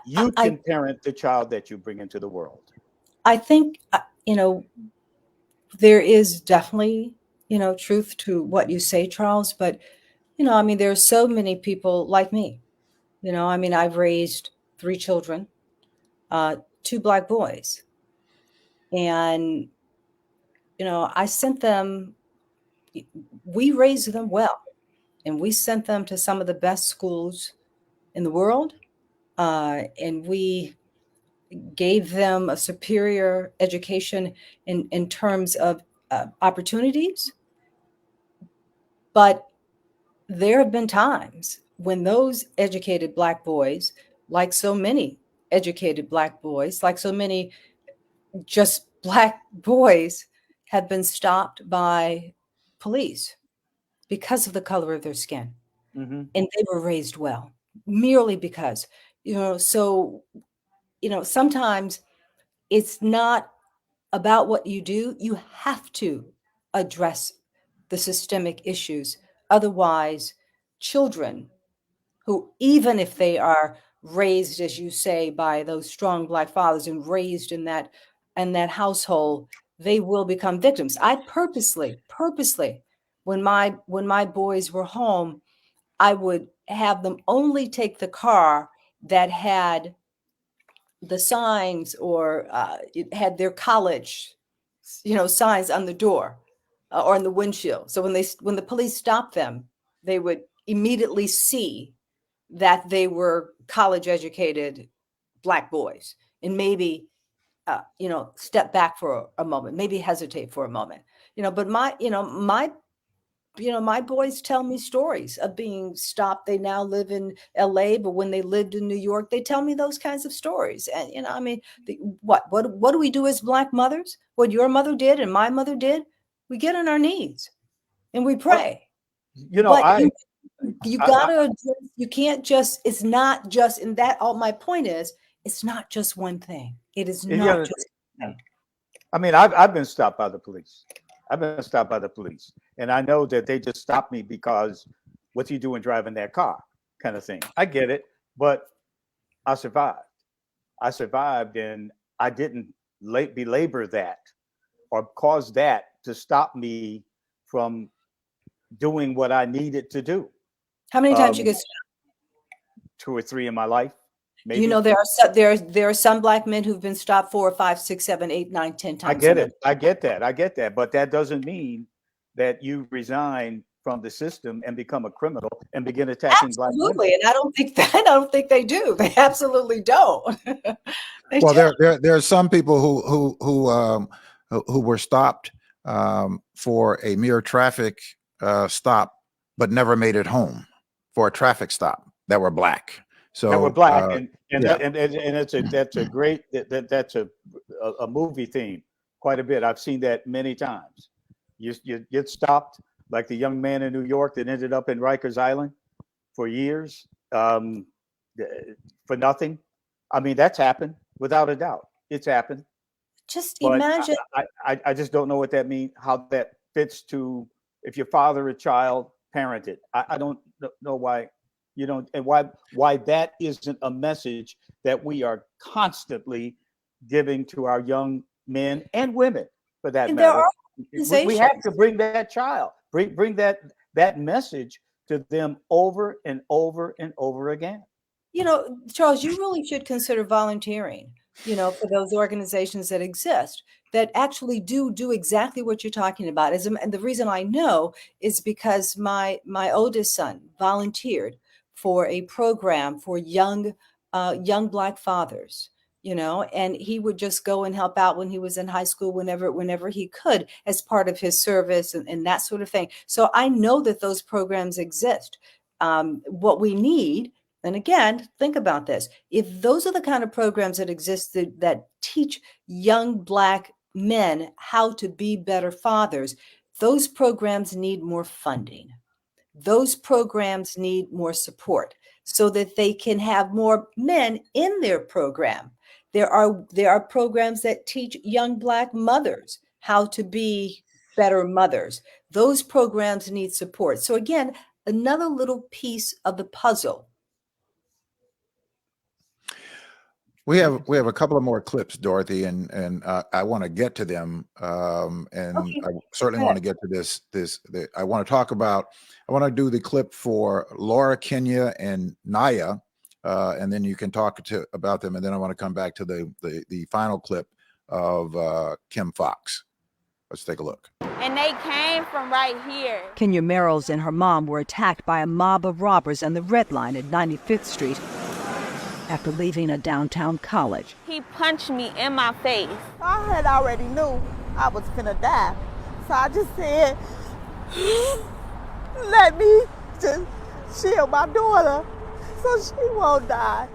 you can parent the child that you bring into the world. I think, there is definitely, truth to what you say, Charles, but, I mean, there are so many people like me. I've raised 3 children, 2 Black boys. And, I sent them, we raised them well, and we sent them to some of the best schools in the world. And we gave them a superior education in terms of opportunities. But there have been times when those educated Black boys, like so many educated Black boys, like so many just Black boys, have been stopped by police because of the color of their skin. Mm-hmm. And they were raised well, merely because, sometimes it's not about what you do. You have to address the systemic issues. Otherwise, children who, even if they are raised, as you say, by those strong Black fathers and raised in that household, they will become victims. I purposely, when my boys were home, I would have them only take the car that had the signs or it had their college, signs on the door or on the windshield. So when the police stopped them, they would immediately see that they were college educated Black boys, and maybe step back for a moment, maybe hesitate for a moment. But my boys tell me stories of being stopped. They now live in LA, but when they lived in New York, they tell me those kinds of stories. And what do we do as Black mothers? What your mother did and my mother did, we get on our knees and we pray. You gotta address, you can't just, it's not just in that. All my point is, it's not just one thing. It is not just one thing. I mean, I've been stopped by the police. And I know that they just stopped me because what's he doing driving that car kind of thing. I get it, but I survived. And I didn't belabor that or cause that to stop me from doing what I needed to do. How many times you get stopped? 2 or 3 in my life. Maybe. There are some Black men who've been stopped 4 or 5, 6, 7, 8, 9, 10 times. I get that. But that doesn't mean that you resign from the system and become a criminal and begin attacking Black women. Absolutely, and I don't think they do. They absolutely don't. There are some people who were stopped for a mere traffic stop, but never made it home for a traffic stop that were Black. So that were Black, that's a great that's a movie theme quite a bit. I've seen that many times. You get stopped, like the young man in New York that ended up in Rikers Island for years for nothing. I mean, that's happened without a doubt. It's happened. Just imagine. I just don't know what that means. How that fits to if you father a child, parent it. I don't know why. And why that isn't a message that we are constantly giving to our young men and women, for that matter. We have to bring that child, bring that message to them over and over and over again. Charles, you really should consider volunteering, for those organizations that exist that actually do exactly what you're talking about. And the reason I know is because my oldest son volunteered for a program for young Black fathers, and he would just go and help out when he was in high school, whenever he could, as part of his service and that sort of thing. So I know that those programs exist. What we need, and again, think about this, if those are the kind of programs that exist that teach young Black men how to be better fathers, those programs need more funding. Those programs need more support so that they can have more men in their program. There are programs that teach young Black mothers how to be better mothers. Those programs need support. So again, another little piece of the puzzle. We have a couple of more clips, Dorothy, and I want to get to them, and Okay. I certainly want to get to this. I want to do the clip for Laura, Kenya, and Naya, and then you can talk about them, and then I want to come back to the final clip of Kim Fox. Let's take a look. And they came from right here. Kenya Merrills and her mom were attacked by a mob of robbers on the Red Line at 95th Street after leaving a downtown college. He punched me in my face. I had already knew I was finna die. So I just said, let me just shield my daughter so she won't die.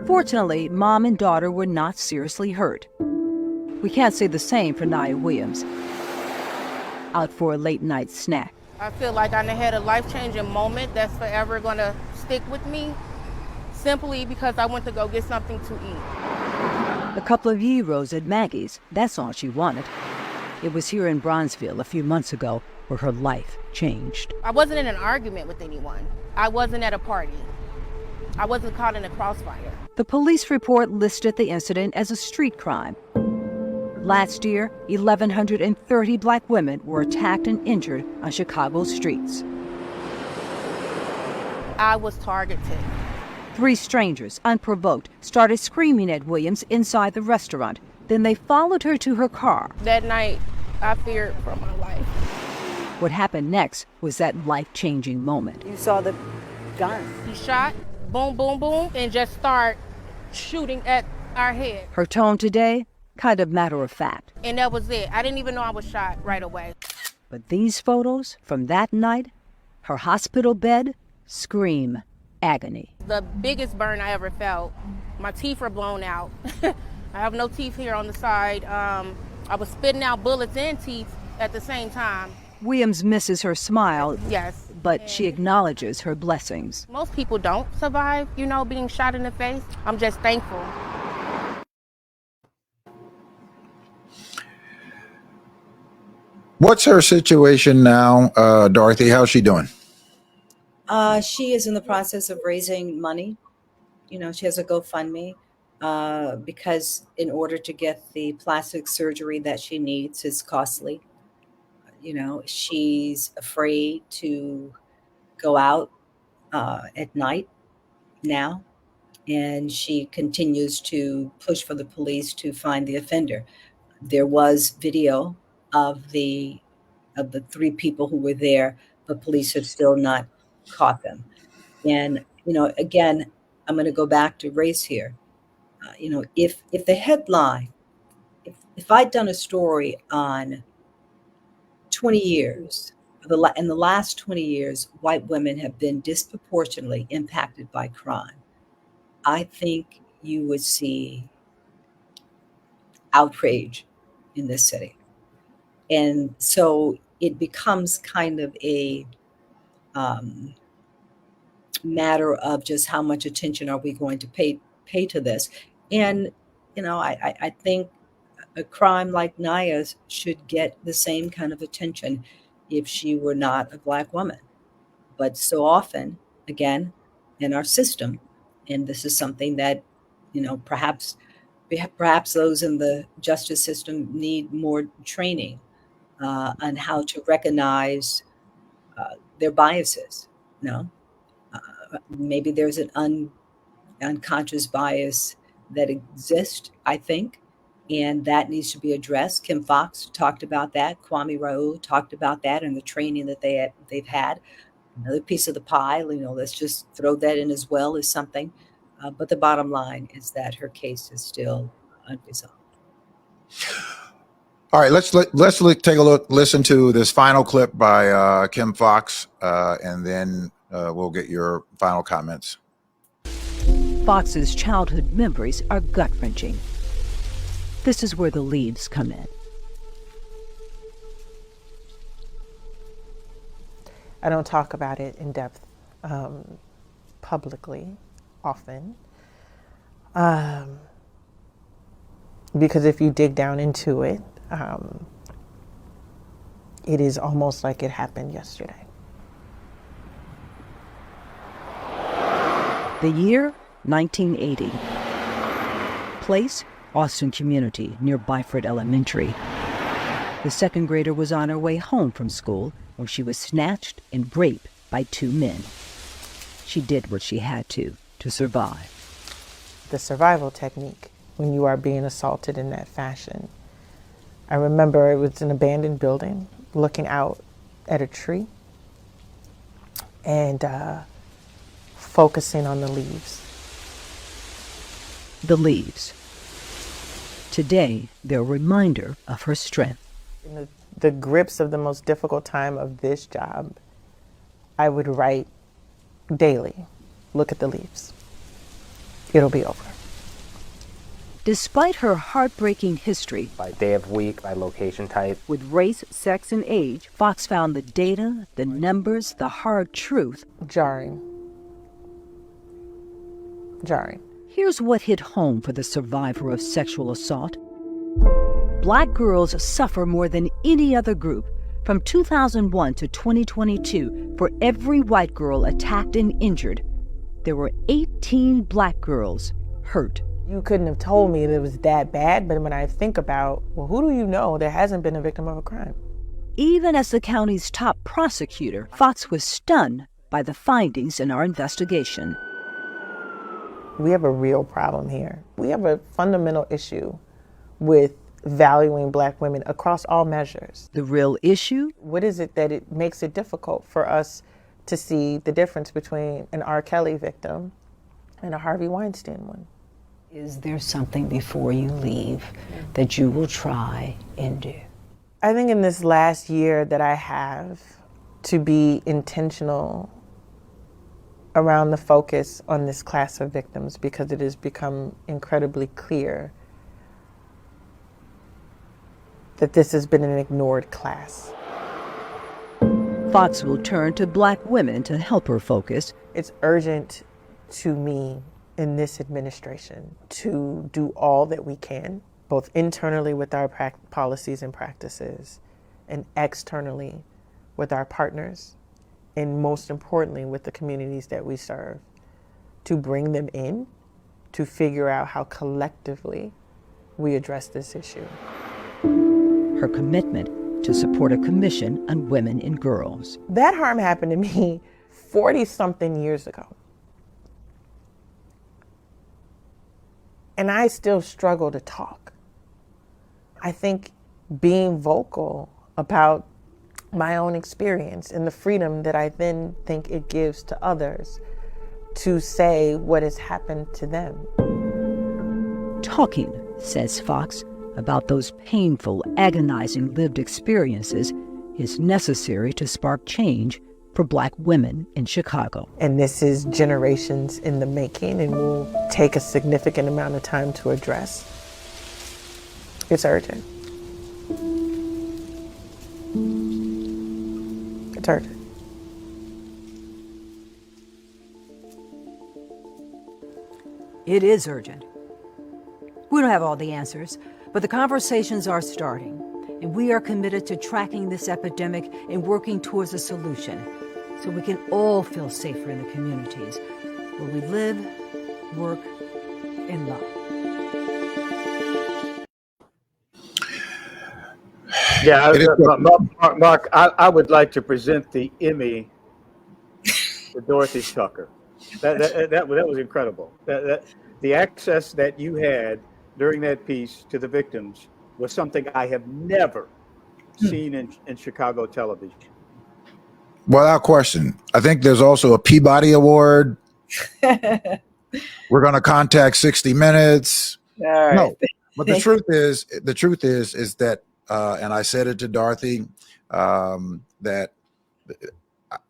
Fortunately, mom and daughter were not seriously hurt. We can't say the same for Naya Williams, out for a late night snack. I feel like I had a life-changing moment that's forever gonna stick with me, simply because I went to go get something to eat. A couple of gyros at Maggie's, that's all she wanted. It was here in Bronzeville a few months ago where her life changed. I wasn't in an argument with anyone. I wasn't at a party. I wasn't caught in a crossfire. The police report listed the incident as a street crime. Last year, 1,130 Black women were attacked and injured on Chicago's streets. I was targeted. 3 strangers, unprovoked, started screaming at Williams inside the restaurant. Then they followed her to her car. That night, I feared for my life. What happened next was that life-changing moment. You saw the gun. He shot, boom, boom, boom, and just started shooting at our head. Her tone today, kind of matter of fact. And that was it. I didn't even know I was shot right away. But these photos from that night, her hospital bed, scream agony. The biggest burn I ever felt. My teeth were blown out. I have no teeth here on the side. I was spitting out bullets and teeth at the same time. Williams misses her smile. Yes. But she acknowledges her blessings. Most people don't survive, being shot in the face. I'm just thankful. What's her situation now, Dorothy? How's she doing? She is in the process of raising money. She has a GoFundMe because in order to get the plastic surgery that she needs, it's costly. She's afraid to go out at night now, and she continues to push for the police to find the offender. There was video of the 3 people who were there, but police have still not caught them. And again, I'm going to go back to race here. If the headline, if I'd done a story on 20 years, in the last 20 years, white women have been disproportionately impacted by crime, I think you would see outrage in this city. And so it becomes kind of a matter of just how much attention are we going to pay to this. And, I think a crime like Naya's should get the same kind of attention if she were not a Black woman. But so often, again, in our system, and this is something that, perhaps those in the justice system need more training on how to recognize their biases. Maybe there's an unconscious bias that exists, I think, And that needs to be addressed. Kim Fox talked about that. Kwame Raoul talked about that and the training that they've had. Another piece of the pie, let's just throw that in as well as something. But the bottom line is that her case is still unresolved. All right, let's take a look, listen to this final clip by Kim Fox, and then we'll get your final comments. Fox's childhood memories are gut-wrenching. This is where the leaves come in. I don't talk about it in depth publicly often. Because if you dig down into it, it is almost like it happened yesterday. The year, 1980. Place, Austin Community, near Byford Elementary. The second grader was on her way home from school when she was snatched and raped by two men. She did what she had to survive. The survival technique when you are being assaulted in that fashion. I remember it was an abandoned building, looking out at a tree and focusing on the leaves. The leaves. Today, they're a reminder of her strength. In the grips of the most difficult time of this job, I would write daily, look at the leaves. It'll be over. Despite her heartbreaking history, By day of week, by location type. with race, sex, and age, Fox found the data, the numbers, the hard truth. Jarring. Here's what hit home for the survivor of sexual assault. Black girls suffer more than any other group. From 2001 to 2022, for every white girl attacked and injured, there were 18 black girls hurt. You couldn't have told me that it was that bad, but when I think about, well, who do you know that hasn't been a victim of a crime? Even as the county's top prosecutor, Fox was stunned by the findings in our investigation. We have a real problem here. We have a fundamental issue with valuing black women across all measures. The real issue? What is it that it makes it difficult for us to see the difference between an R. Kelly victim and a Harvey Weinstein one? Is there something before you leave that you will try and do? I think in this last year that I have to be intentional around the focus on this class of victims, because it has become incredibly clear that this has been an ignored class. Fox will turn to black women to help her focus. It's urgent to me in this administration to do all that we can, both internally with our policies and practices, and externally with our partners, and most importantly with the communities that we serve, to bring them in, to figure out how collectively we address this issue. Her commitment to support a commission on women and girls. That harm happened to me 40-something years ago. And I still struggle to talk. I think being vocal about my own experience and the freedom that I then think it gives to others to say what has happened to them. Talking, says Fox, about those painful, agonizing lived experiences is necessary to spark change for black women in Chicago. And this is generations in the making and will take a significant amount of time to address. It's urgent. It's urgent. It is urgent. We don't have all the answers, but the conversations are starting, and we are committed to tracking this epidemic and working towards a solution so we can all feel safer in the communities where we live, work, and love. Yeah, Mark, I would like to present the Emmy to Dorothy Tucker. That was incredible. The access that you had during that piece to the victims was something I have never seen in Chicago television. Without question. I think there's also a Peabody Award. We're going to contact 60 Minutes. All right. No, but the truth is that, and I said it to Dorothy, that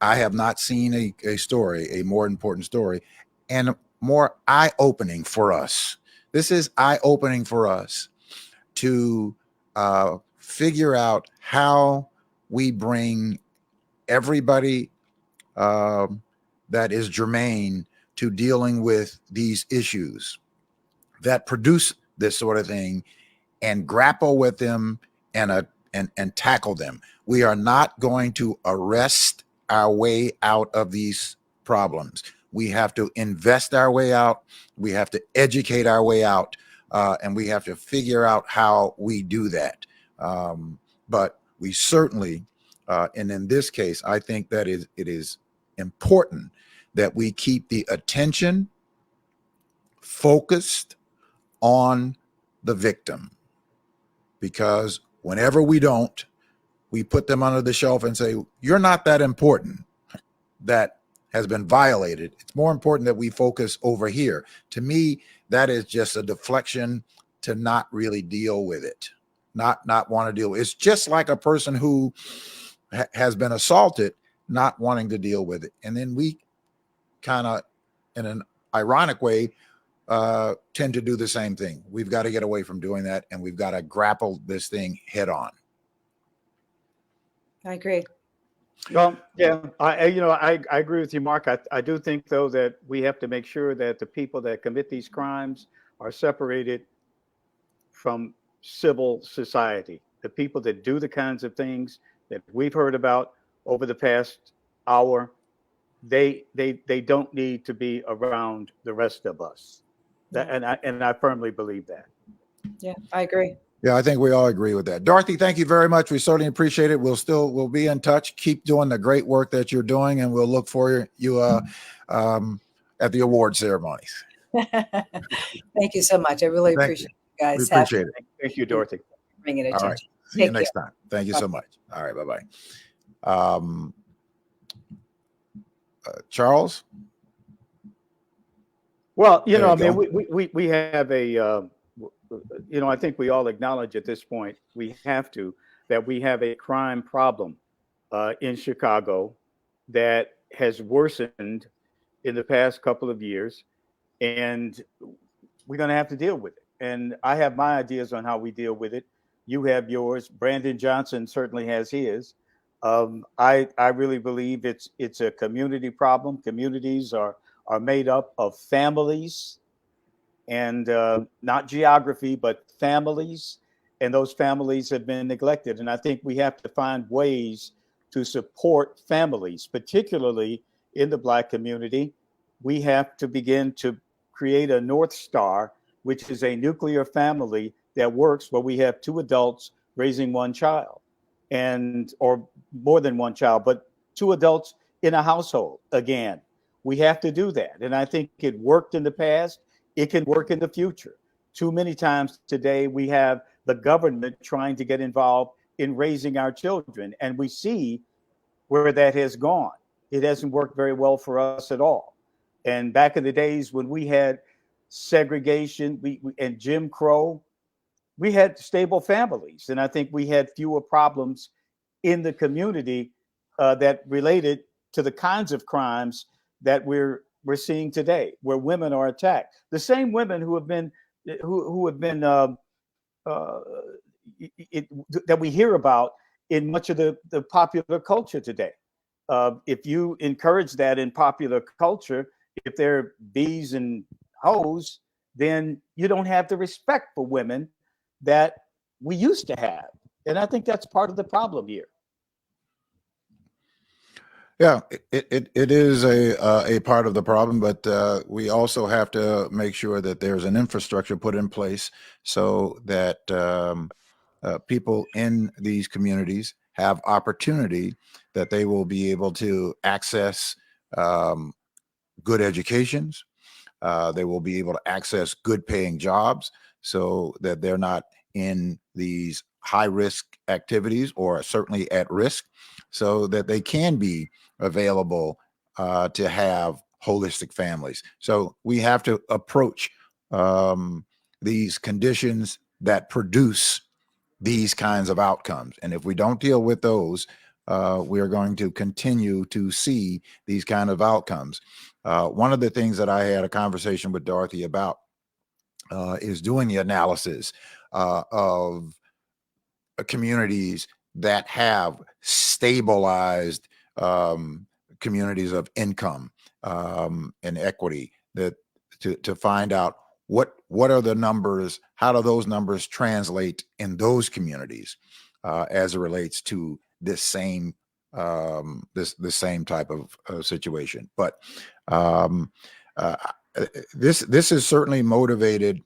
I have not seen a story, a more important story, and more eye-opening for us. This is eye-opening for us to figure out how we bring everybody that is germane to dealing with these issues that produce this sort of thing and grapple with them and tackle them. We are not going to arrest our way out of these problems. We have to invest our way out. We have to educate our way out. And we have to figure out how we do that. But we certainly, and in this case, I think that it is important that we keep the attention focused on the victim, because whenever we don't, we put them under the shelf and say, you're not that important. That has been violated. It's more important that we focus over here. To me, that is just a deflection to not really deal with it, not want to deal with it. It's just like a person who has been assaulted, not wanting to deal with it. And then we kind of, in an ironic way, tend to do the same thing. We've got to get away from doing that, and we've got to grapple this thing head on. I agree. Well, yeah, I agree with you, Mark. I do think, though, that we have to make sure that the people that commit these crimes are separated from civil society. The people that do the kinds of things that we've heard about over the past hour, they don't need to be around the rest of us. And I firmly believe that. Yeah, I agree. Yeah, I think we all agree with that. Dorothy, thank you very much. We certainly appreciate it. We'll be in touch. Keep doing the great work that you're doing, and we'll look for you at the award ceremonies. Thank you so much. I really appreciate it, guys. We appreciate it. Thank you, Dorothy. Bringing it All right. attention. See you next time. Thank you so much. All right. Bye-bye. Charles? Well, we have a, I think we all acknowledge at this point, we have a crime problem in Chicago that has worsened in the past couple of years, and we're going to have to deal with it. And I have my ideas on how we deal with it. You have yours. Brandon Johnson certainly has his. I really believe it's a community problem. Communities are made up of families, and not geography, but families. And those families have been neglected. And I think we have to find ways to support families, particularly in the Black community. We have to begin to create a North Star, which is a nuclear family that works, where we have two adults raising one child, or more than one child, but two adults in a household. Again, we have to do that. And I think it worked in the past. It can work in the future. Too many times today, we have the government trying to get involved in raising our children. And we see where that has gone. It hasn't worked very well for us at all. And back in the days when we had segregation and Jim Crow, we had stable families. And I think we had fewer problems in the community that related to the kinds of crimes that we're seeing today, where women are attacked. The same women who have been that we hear about in much of the popular culture today. If you encourage that in popular culture, if they're bees and hoes, then you don't have the respect for women that we used to have. And I think that's part of the problem here. Yeah, it is a part of the problem, but we also have to make sure that there's an infrastructure put in place so that people in these communities have opportunity, that they will be able to access good educations, They will be able to access good paying jobs so that they're not in these high risk activities or certainly at risk, so that they can be available to have holistic families. So we have to approach these conditions that produce these kinds of outcomes. And if we don't deal with those, we are going to continue to see these kind of outcomes. One of the things that I had a conversation with Dorothy about is doing the analysis of communities that have stabilized communities of income and equity, that to find out what are the numbers, how do those numbers translate in those communities as it relates to this same this same type of situation. But this has certainly motivated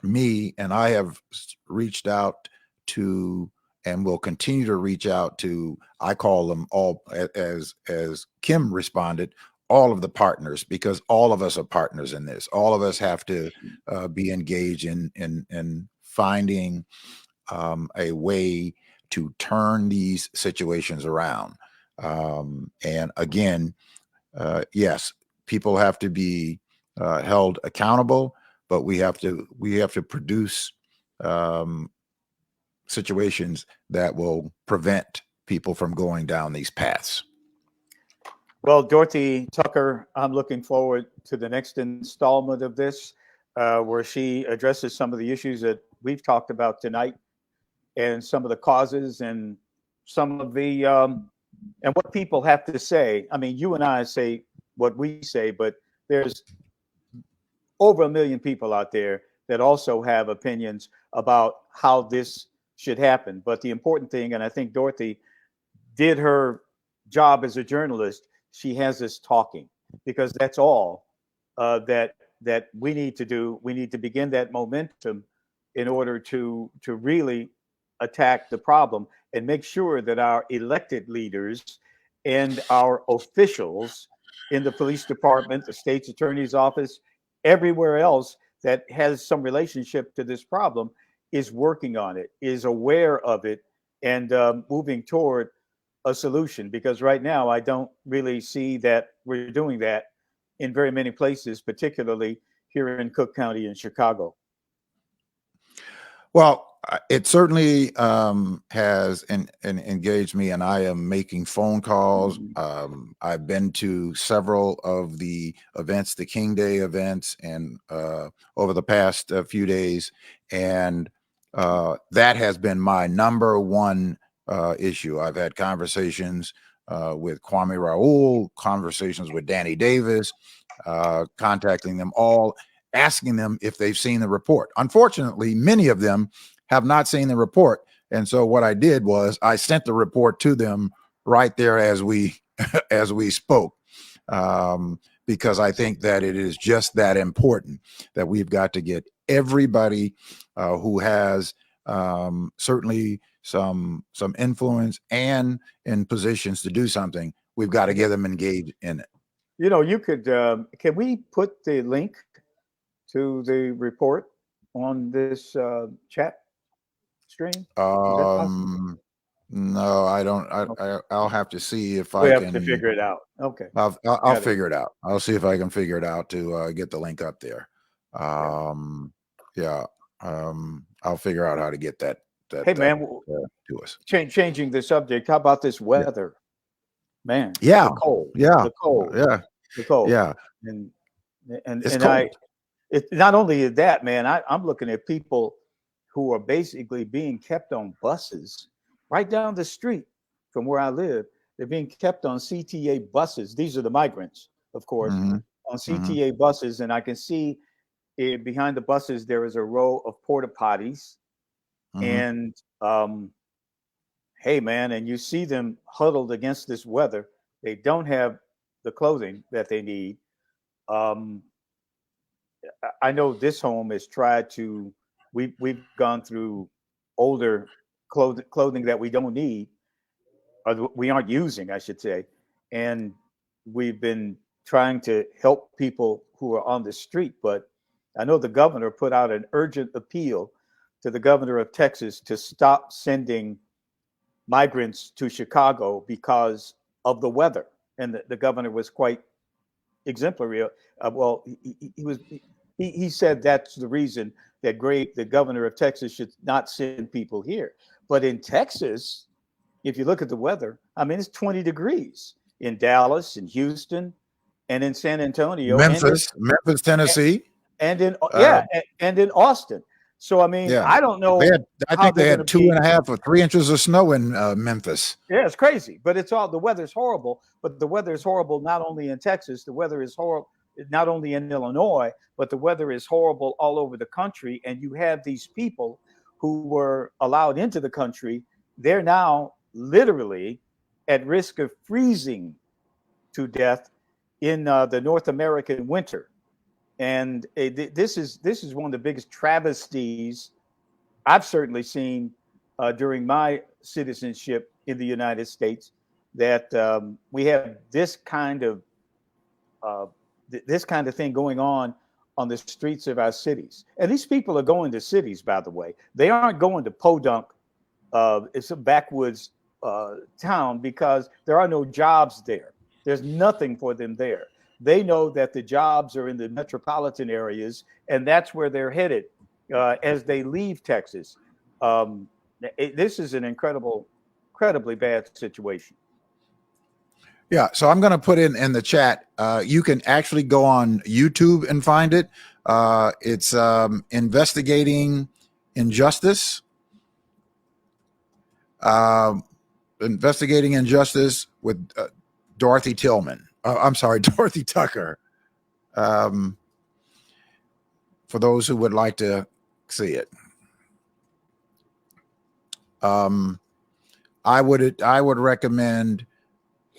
me, and I have reached out to and will continue to reach out to, I call them all, as Kim responded, all of the partners, because all of us are partners in this. All of us have to be engaged in finding a way to turn these situations around. And again, yes, people have to be held accountable, but we have to produce situations that will prevent people from going down these paths. Well, Dorothy Tucker, I'm looking forward to the next installment of this, where she addresses some of the issues that we've talked about tonight, and some of the causes, and some of the and what people have to say. I mean, you and I say what we say, but there's over 1 million people out there that also have opinions about how this should happen. But the important thing, and I think Dorothy did her job as a journalist, she has us talking, because that's all that we need to do. We need to begin that momentum in order to really attack the problem and make sure that our elected leaders and our officials in the police department, the state's attorney's office, everywhere else that has some relationship to this problem is working on it, is aware of it, and moving toward a solution. Because right now, I don't really see that we're doing that in very many places, particularly here in Cook County in Chicago. Well, it certainly has engaged me, and I am making phone calls. I've been to several of the events, the King Day events, and over the past few days, and that has been my number one issue. I've had conversations with Kwame Raoul, conversations with Danny Davis, contacting them all, asking them if they've seen the report. Unfortunately, many of them have not seen the report. And so what I did was I sent the report to them right there as we spoke, because I think that it is just that important that we've got to get everybody who has certainly some influence and in positions to do something. We've got to get them engaged in it. You know, you could, can we put the link to the report on this chat stream? No, I don't. I'll have to see if we I have can to figure it out. Okay. I'll figure it out. I'll see if I can figure it out to get the link up there. Yeah. I'll figure out how to get that Hey man, to us. Changing the subject. How about this weather? Man. Yeah. The cold. Yeah. The cold. Yeah. The cold. Yeah. And It's cold. It's not only that, man, I'm looking at people who are basically being kept on buses right down the street from where I live. They're being kept on CTA buses. These are the migrants, of course, on CTA buses. And I can see behind the buses, there is a row of porta potties. And hey, man, and you see them huddled against this weather. They don't have the clothing that they need. I know this home has tried to, we've gone through older clothing that we don't need, or we aren't using, I should say. And we've been trying to help people who are on the street, but I know the governor put out an urgent appeal to the governor of Texas to stop sending migrants to Chicago because of the weather. And the governor was quite exemplary. He said that's the reason that the governor of Texas should not send people here. But in Texas, if you look at the weather, I mean, it's 20 degrees in Dallas, in Houston, and in San Antonio, Memphis, Tennessee, and in Austin. So I mean, yeah. I don't know. I think they had 2.5 or 3 inches of snow in Memphis. Yeah, it's crazy, but the weather's horrible. But the weather is horrible not only in Texas. The weather is horrible not only in Illinois, but the weather is horrible all over the country. And you have these people who were allowed into the country. They're now literally at risk of freezing to death in the North American winter. And this is one of the biggest travesties I've certainly seen during my citizenship in the United States, that we have this kind of thing going on the streets of our cities. And these people are going to cities, by the way. They aren't going to Podunk. It's a backwoods town because there are no jobs there. There's nothing for them there. They know that the jobs are in the metropolitan areas, and that's where they're headed as they leave Texas. This is an incredibly bad situation. Yeah, so I'm going to put in the chat. You can actually go on YouTube and find it. It's Investigating Injustice. Investigating Injustice with Dorothy Tillman. I'm sorry, Dorothy Tucker. For those who would like to see it, I would recommend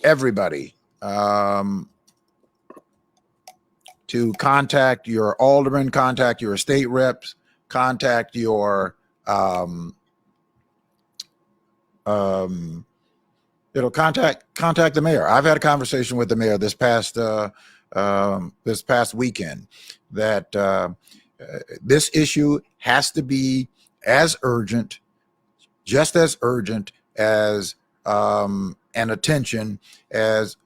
everybody to contact your alderman, contact your state reps, contact your contact the mayor. I've had a conversation with the mayor this past weekend that this issue has to be as urgent, just as urgent as and attention as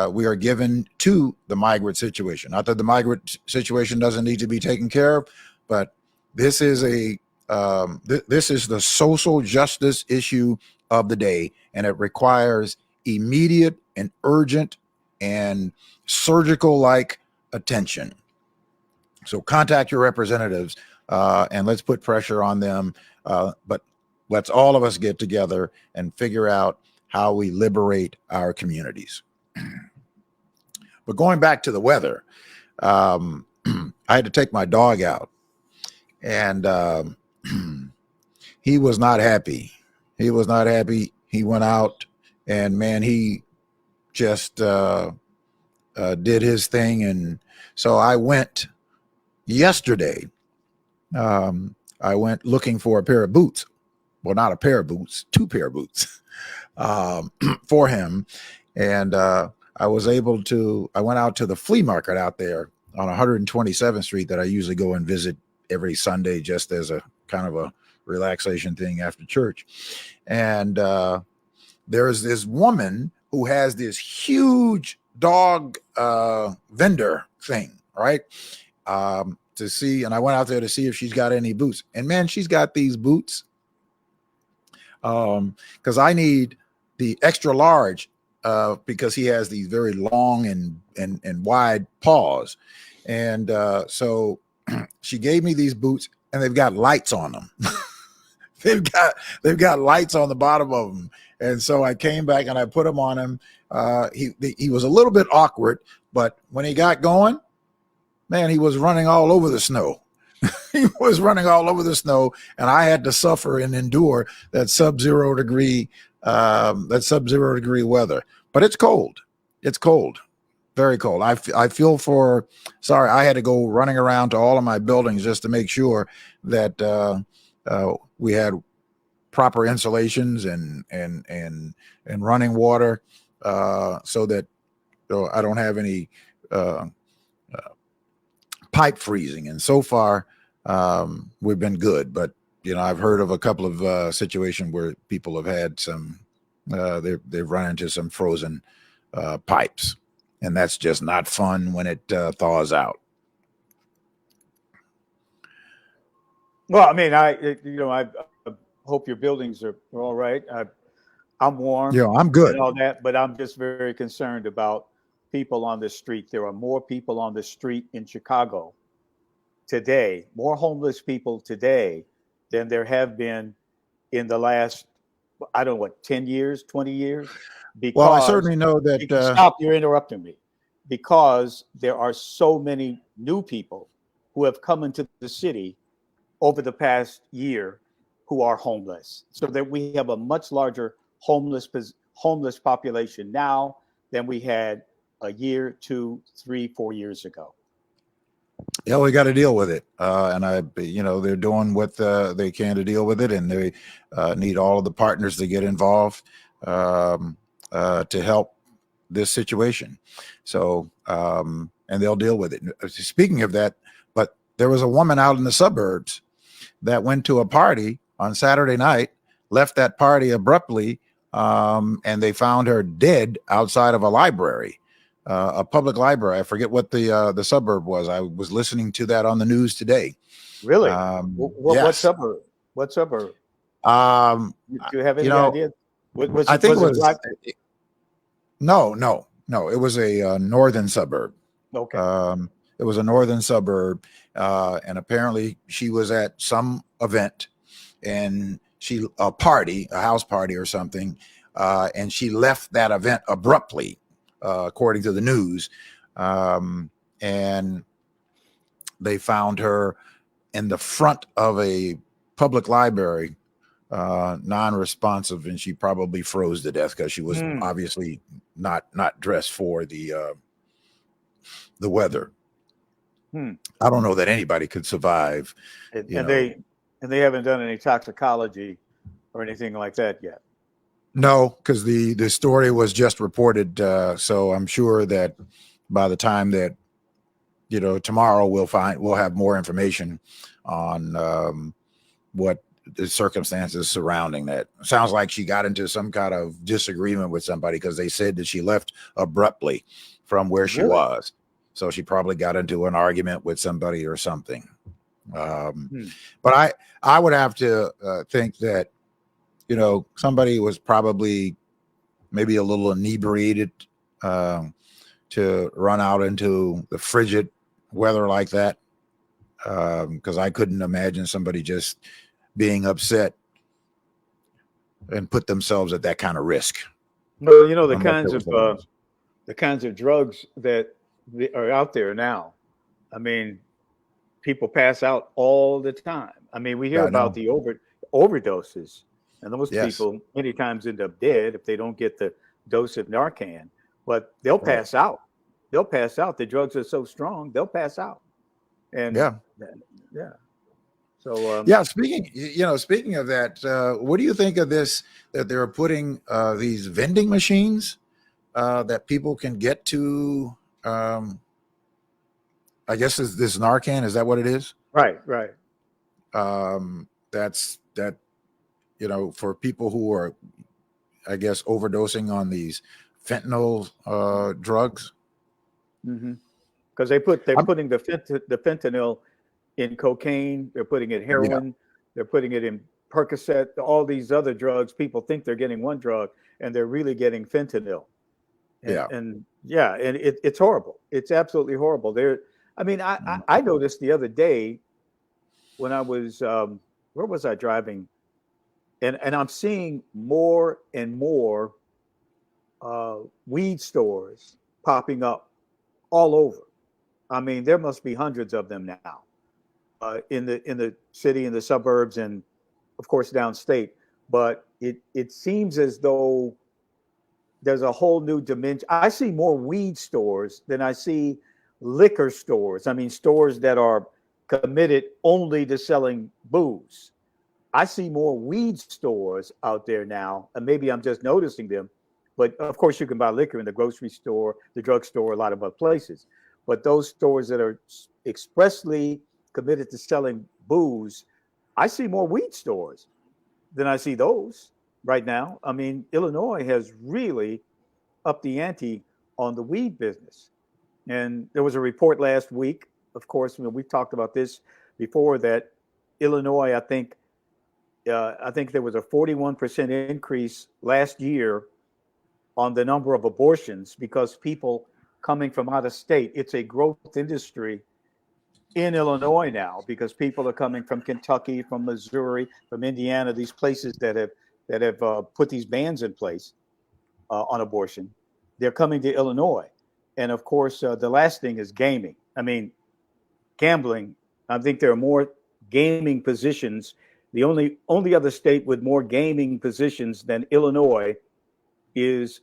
we are given to the migrant situation. Not that the migrant situation doesn't need to be taken care of, but this is this is the social justice issue of the day, and it requires immediate and urgent and surgical-like attention. So contact your representatives and let's put pressure on them. But let's all of us get together and figure out how we liberate our communities. But going back to the weather, I had to take my dog out, and he was not happy. He was not happy. He went out, and man, he just did his thing. And so I went yesterday. I went looking for a pair of boots. Well, not a pair of boots, 2 pair of boots for him. And I went out to the flea market out there on 127th Street that I usually go and visit every Sunday just as a kind of a relaxation thing after church. And there's this woman who has this huge dog vendor thing, right? To see, and I went out there to see if she's got any boots. And man, she's got these boots. Because I need the extra large because he has these very long and wide paws. And so she gave me these boots, and they've got lights on them. they've got lights on the bottom of them. And so I came back and I put them on him. He was a little bit awkward, but when he got going, man, he was running all over the snow. He was running all over the snow, and I had to suffer and endure that sub-zero degree weather. But it's cold. It's cold, very cold. I feel sorry. I had to go running around to all of my buildings just to make sure that we had proper insulations and running water, so that I don't have any pipe freezing. And so far, we've been good. But, I've heard of a couple of situations where people have had some, they've run into some frozen pipes. And that's just not fun when it thaws out. Well, I mean, I hope your buildings are all right. I'm warm. Yeah, I'm good. And all that, but I'm just very concerned about people on the street. There are more people on the street in Chicago today, more homeless people today than there have been in the last, I don't know, 10 years, 20 years? Because, well, I certainly know that. Stop, you're interrupting me. Because there are so many new people who have come into the city over the past year who are homeless. So that we have a much larger homeless population now than we had a year, 2, 3, 4 years ago. Yeah, we got to deal with it. And they're doing what they can to deal with it. And they need all of the partners to get involved to help this situation. So, and they'll deal with it. Speaking of that, but there was a woman out in the suburbs that went to a party on Saturday night, left that party abruptly, and they found her dead outside of a library, a public library. I forget what the suburb was. I was listening to that on the news today. Really? Yes. What suburb? What suburb? Do you have any idea? I think it was. No. It was a northern suburb. Okay. It was a northern suburb, and apparently she was at some event, and a house party or something, and she left that event abruptly, according to the news, and they found her in the front of a public library, non-responsive, and she probably froze to death because she was obviously not dressed for the weather. I don't know that anybody could survive. And they haven't done any toxicology or anything like that yet. No, because the story was just reported. So I'm sure that by the time that tomorrow we'll have more information on what the circumstances surrounding that. Sounds like she got into some kind of disagreement with somebody because they said that she left abruptly from where she was. So she probably got into an argument with somebody or something. But I would have to think that, somebody was probably maybe a little inebriated to run out into the frigid weather like that. Because I couldn't imagine somebody just being upset and put themselves at that kind of risk. Well, the kinds of drugs that are out there now. I mean, people pass out all the time. I mean, we hear about the overdoses, and those people many times end up dead if they don't get the dose of Narcan. But they'll pass out. They'll pass out. The drugs are so strong, they'll pass out. And yeah. So speaking of that, what do you think of this? That they're putting these vending machines that people can get to. I guess is this Narcan? Is that what it is? Right. That's for people who are, I guess, overdosing on these fentanyl drugs. Because they're putting the fentanyl in cocaine. They're putting it in heroin. They're putting it in Percocet. All these other drugs. People think they're getting one drug, and they're really getting fentanyl. And it's horrible. It's absolutely horrible. I noticed the other day when I was where was I driving, and I'm seeing more and more weed stores popping up all over. I mean, there must be hundreds of them now in the city, in the suburbs, and of course downstate. But it seems as though there's a whole new dimension. I see more weed stores than I see liquor stores. I mean, stores that are committed only to selling booze. I see more weed stores out there now, and maybe I'm just noticing them. But of course, you can buy liquor in the grocery store, the drugstore, a lot of other places. But those stores that are expressly committed to selling booze, I see more weed stores than I see those right now. I mean, Illinois has really upped the ante on the weed business. And there was a report last week, of course, we've talked about this before, that Illinois, I think there was a 41% increase last year on the number of abortions because people coming from out of state. It's a growth industry in Illinois now because people are coming from Kentucky, from Missouri, from Indiana, these places that have put these bans in place on abortion. They're coming to Illinois. And of course, the last thing is gaming. I mean, gambling. I think there are more gaming positions. The only other state with more gaming positions than Illinois is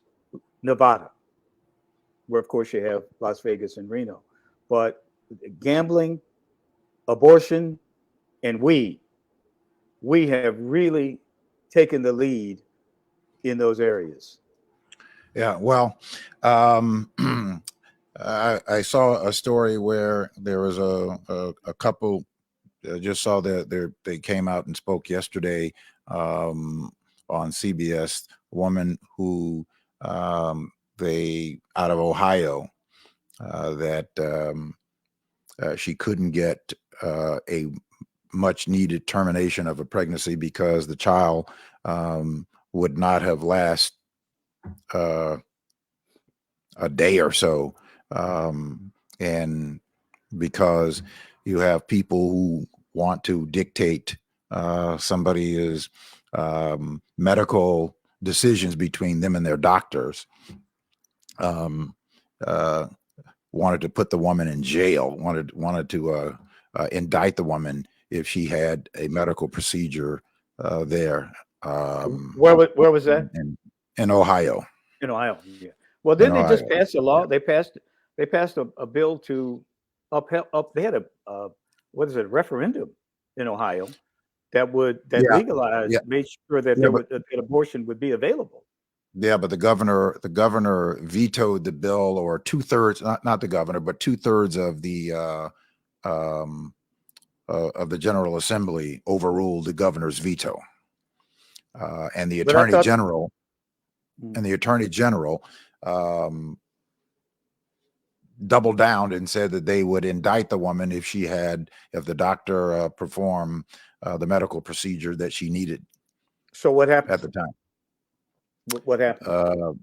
Nevada, where of course you have Las Vegas and Reno. But gambling, abortion, and we have really taken the lead in those areas. Yeah, well, I saw a story where there was a couple. I just saw that they came out and spoke yesterday on CBS. A woman who they out of Ohio that she couldn't get a much needed termination of a pregnancy because the child would not have lasted a day or so, and because you have people who want to dictate somebody's medical decisions between them and their doctors, wanted to put the woman in jail, wanted to indict the woman if she had a medical procedure there. Where was that? In Ohio. In Ohio, yeah. Well, then they just passed a law. They passed a bill to they had a referendum in Ohio that legalized, made sure that that abortion would be available. Yeah, but the governor vetoed the bill, or 2/3, not the governor, but 2/3 of the General Assembly overruled the governor's veto, and the Attorney General doubled down and said that they would indict the woman if the doctor performed the medical procedure that she needed. So what happened at the time? What happened?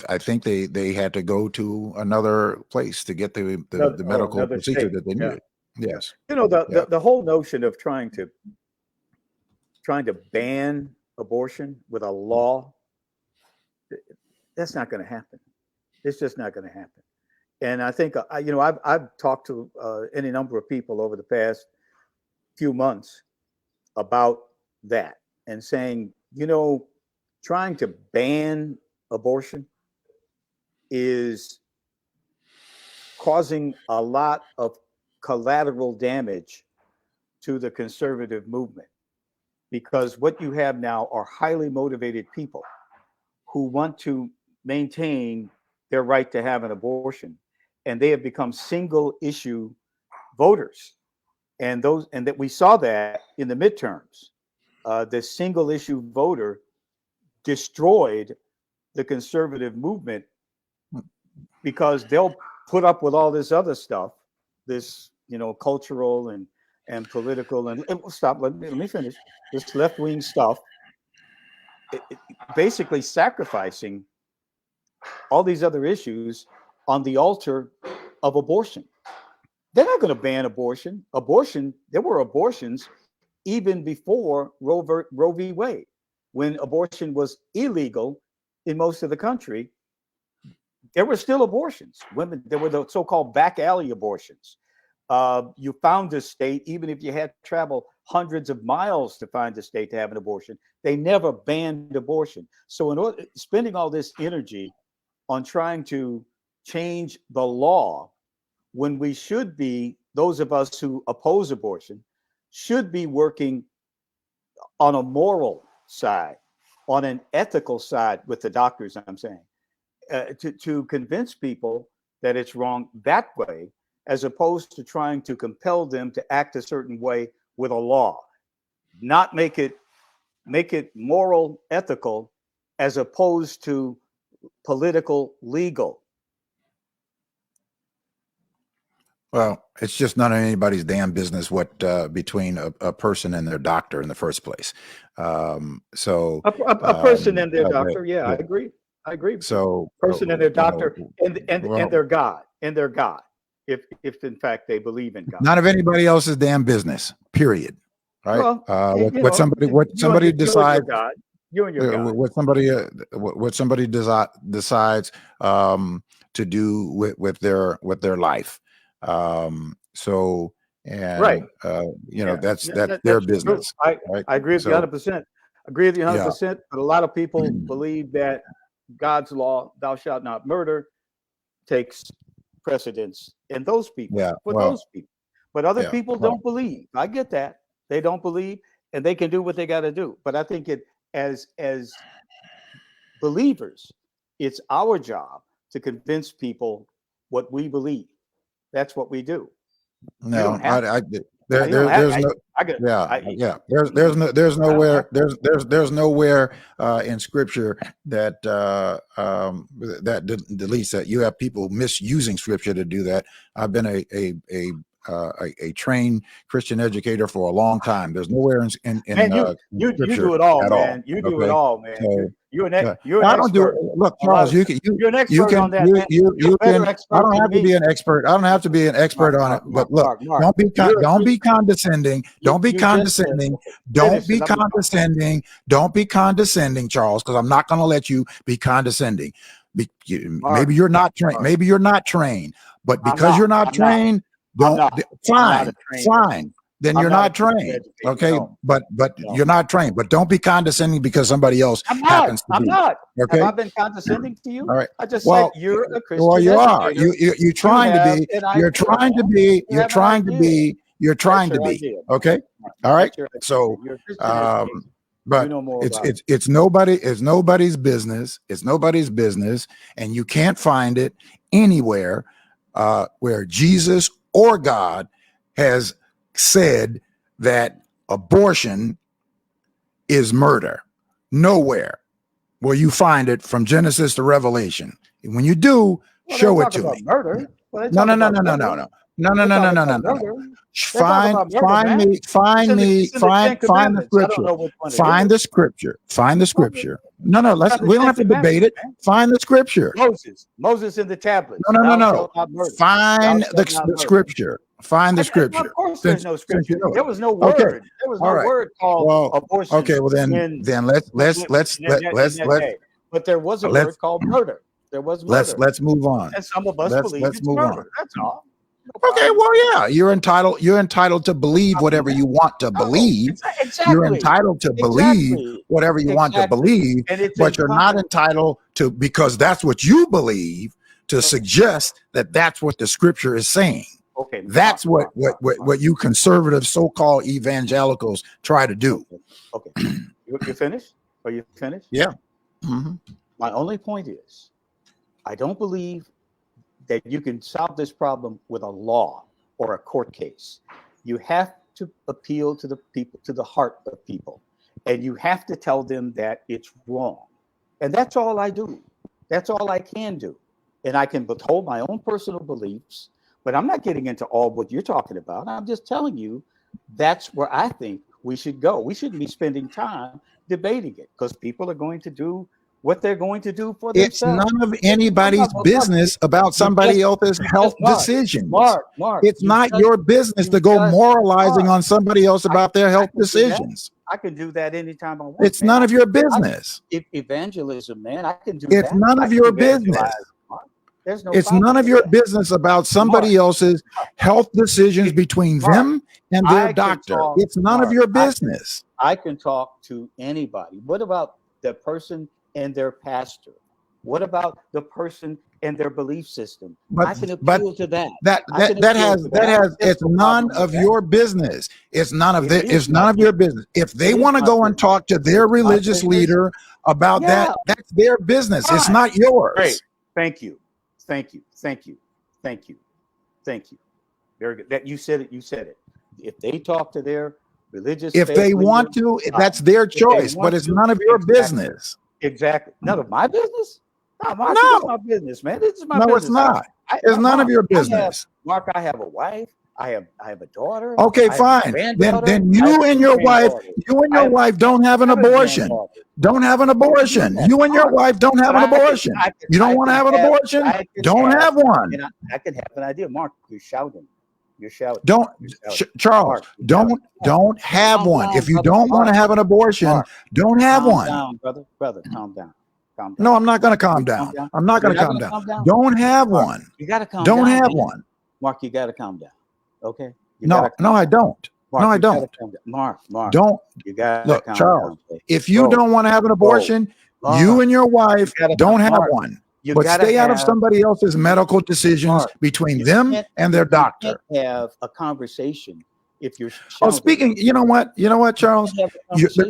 I think they had to go to another place to get the medical procedure that they needed. Yeah. Yes. The whole notion of trying to ban abortion with a law, that's not going to happen. It's just not going to happen. And I think I've talked to any number of people over the past few months about that and saying, trying to ban abortion is causing a lot of collateral damage to the conservative movement, because what you have now are highly motivated people who want to maintain their right to have an abortion, and they have become single issue voters. And that we saw that in the midterms. The single issue voter destroyed the conservative movement because they'll put up with all this other stuff, this cultural and political and stop. Let me finish. This left-wing stuff, basically sacrificing all these other issues on the altar of abortion. They're not going to ban abortion. There were abortions even before Roe v. Wade, when abortion was illegal in most of the country. There were still abortions. There were the so-called back alley abortions. You found a state, even if you had to travel hundreds of miles to find a state to have an abortion. They never banned abortion. So spending all this energy on trying to change the law, when we should be, those of us who oppose abortion, should be working on a moral side, on an ethical side with the doctors, I'm saying, to convince people that it's wrong that way, as opposed to trying to compel them to act a certain way with a law. Not make it moral, ethical, as opposed to political, legal. Well, it's just none of anybody's damn business what between a person and their doctor in the first place. So a person and their doctor, I agree. So person and their doctor and their God, if in fact they believe in God. None of anybody else's damn business. Period. Right? Well, What somebody decides. You and your God. What somebody decides to do with their life. So and right. That's their business. I agree with you 100%. Agree with you 100%. Yeah. But a lot of people believe that God's law, "Thou shalt not murder," takes precedence in those people. Those people. But other people don't believe. I get that. They don't believe, and they can do what they got to do. But I think as believers, it's our job to convince people what we believe. That's what we do. No, there's nowhere in Scripture that that deletes that. You have people misusing Scripture to do that. I've been a trained Christian educator for a long time. There's nowhere in you Scripture do it all, at man. all. You do it all, man. So, you're an expert. I don't do it. Look, Charles, you're an expert on that. I don't have to be an expert. I don't have to be an expert on it. But look, don't be condescending. Don't be condescending. Don't be condescending. Don't be condescending, Charles, because I'm not going to let you be condescending. Maybe you're not trained. Maybe you're not trained. But because you're not trained, fine. Then you're not trained. Okay. But you're not trained. But don't be condescending because somebody else happens to be. I'm not. Okay. Have I been condescending to you? All right. I just said you're a Christian. Well, you are. You're trying to be. You're trying to be. Okay. All right. So, but it's nobody's business. It's nobody's business, and you can't find it anywhere where Jesus or God has said that abortion is murder. Nowhere will you find it from Genesis to Revelation. When you do, show it to me. Murder. No. Find the scripture. Find the scripture. No. We don't have to debate it. Find the scripture. Moses in the tablets. No. Find the scripture. Find the scripture. Of course, there's no scripture. There was no word. There was no word called abortion. Okay, well then let's. But there was a word called murder. There was murder. Let's move on. And some of us believe it's murder. That's all. Okay, well, yeah, you're entitled to believe whatever you want to believe. Exactly. You're entitled to believe whatever you want to believe, but you're not entitled to, because that's what you believe, to suggest that that's what the scripture is saying. Okay, that's what you conservative so-called evangelicals try to do. Okay, you finished? Are you finished? Yeah. Mm-hmm. My only point is, I don't believe that you can solve this problem with a law or a court case. You have to appeal to the people, to the heart of people, and you have to tell them that it's wrong. And that's all I do. That's all I can do. And I can withhold my own personal beliefs, but I'm not getting into all what you're talking about. I'm just telling you that's where I think we should go. We shouldn't be spending time debating it, because people are going to do what they're going to do for themselves. It's none of anybody's business about somebody else's health decisions. Mark, it's not your business to go moralizing on somebody else about their health decisions. I can do that anytime I want. It's none of your business. Evangelism, man, I can do that. It's none of your business. It's none of your business about somebody else's health decisions between them and their doctor. It's none of your business. I can talk to anybody. What about the person and their pastor? What about the person and their belief system? I can appeal to that. It's none of your business. It's none of your business. If they want to go and talk to their religious leader about that, that's their business. It's not yours. Great. Thank you. Very good. That you said it. You said it. If they talk to their religious, If they want to, that's their choice, but it's none of your business. Exactly. None of my business. No, Mark, No. it's my business, man. This is my No, business. it's not. It's none of your business. Mark, I have a wife. I have a daughter. Okay, I have a fine. granddaughter. Then I you have and a your wife, granddaughter. don't have an I have a abortion. granddaughter. Don't have an abortion. You and your wife don't have an abortion. You don't want to have an abortion? Don't have one. I can have an idea. Mark, you're shouting. You're shouting. Don't, You're shouting. Charles, Mark, don't have Calm one. down, If you brother. don't want to Mark, have an abortion, Mark, don't have calm one. down, brother, calm down. Calm down. No, I'm not going to calm down. I'm not going to calm down. Don't have one. You got to calm Don't down. have man. one. Mark, you got to calm down. Okay? No, I don't. Mark, No, I you gotta don't. calm down. Mark. Don't. You got to Look, calm Charles, down. Okay? if you don't want to have an abortion, you and your wife don't have one. But stay out of somebody else's medical decisions between them and their doctor. You can't have a conversation if you're Oh, speaking, you know what, Charles? The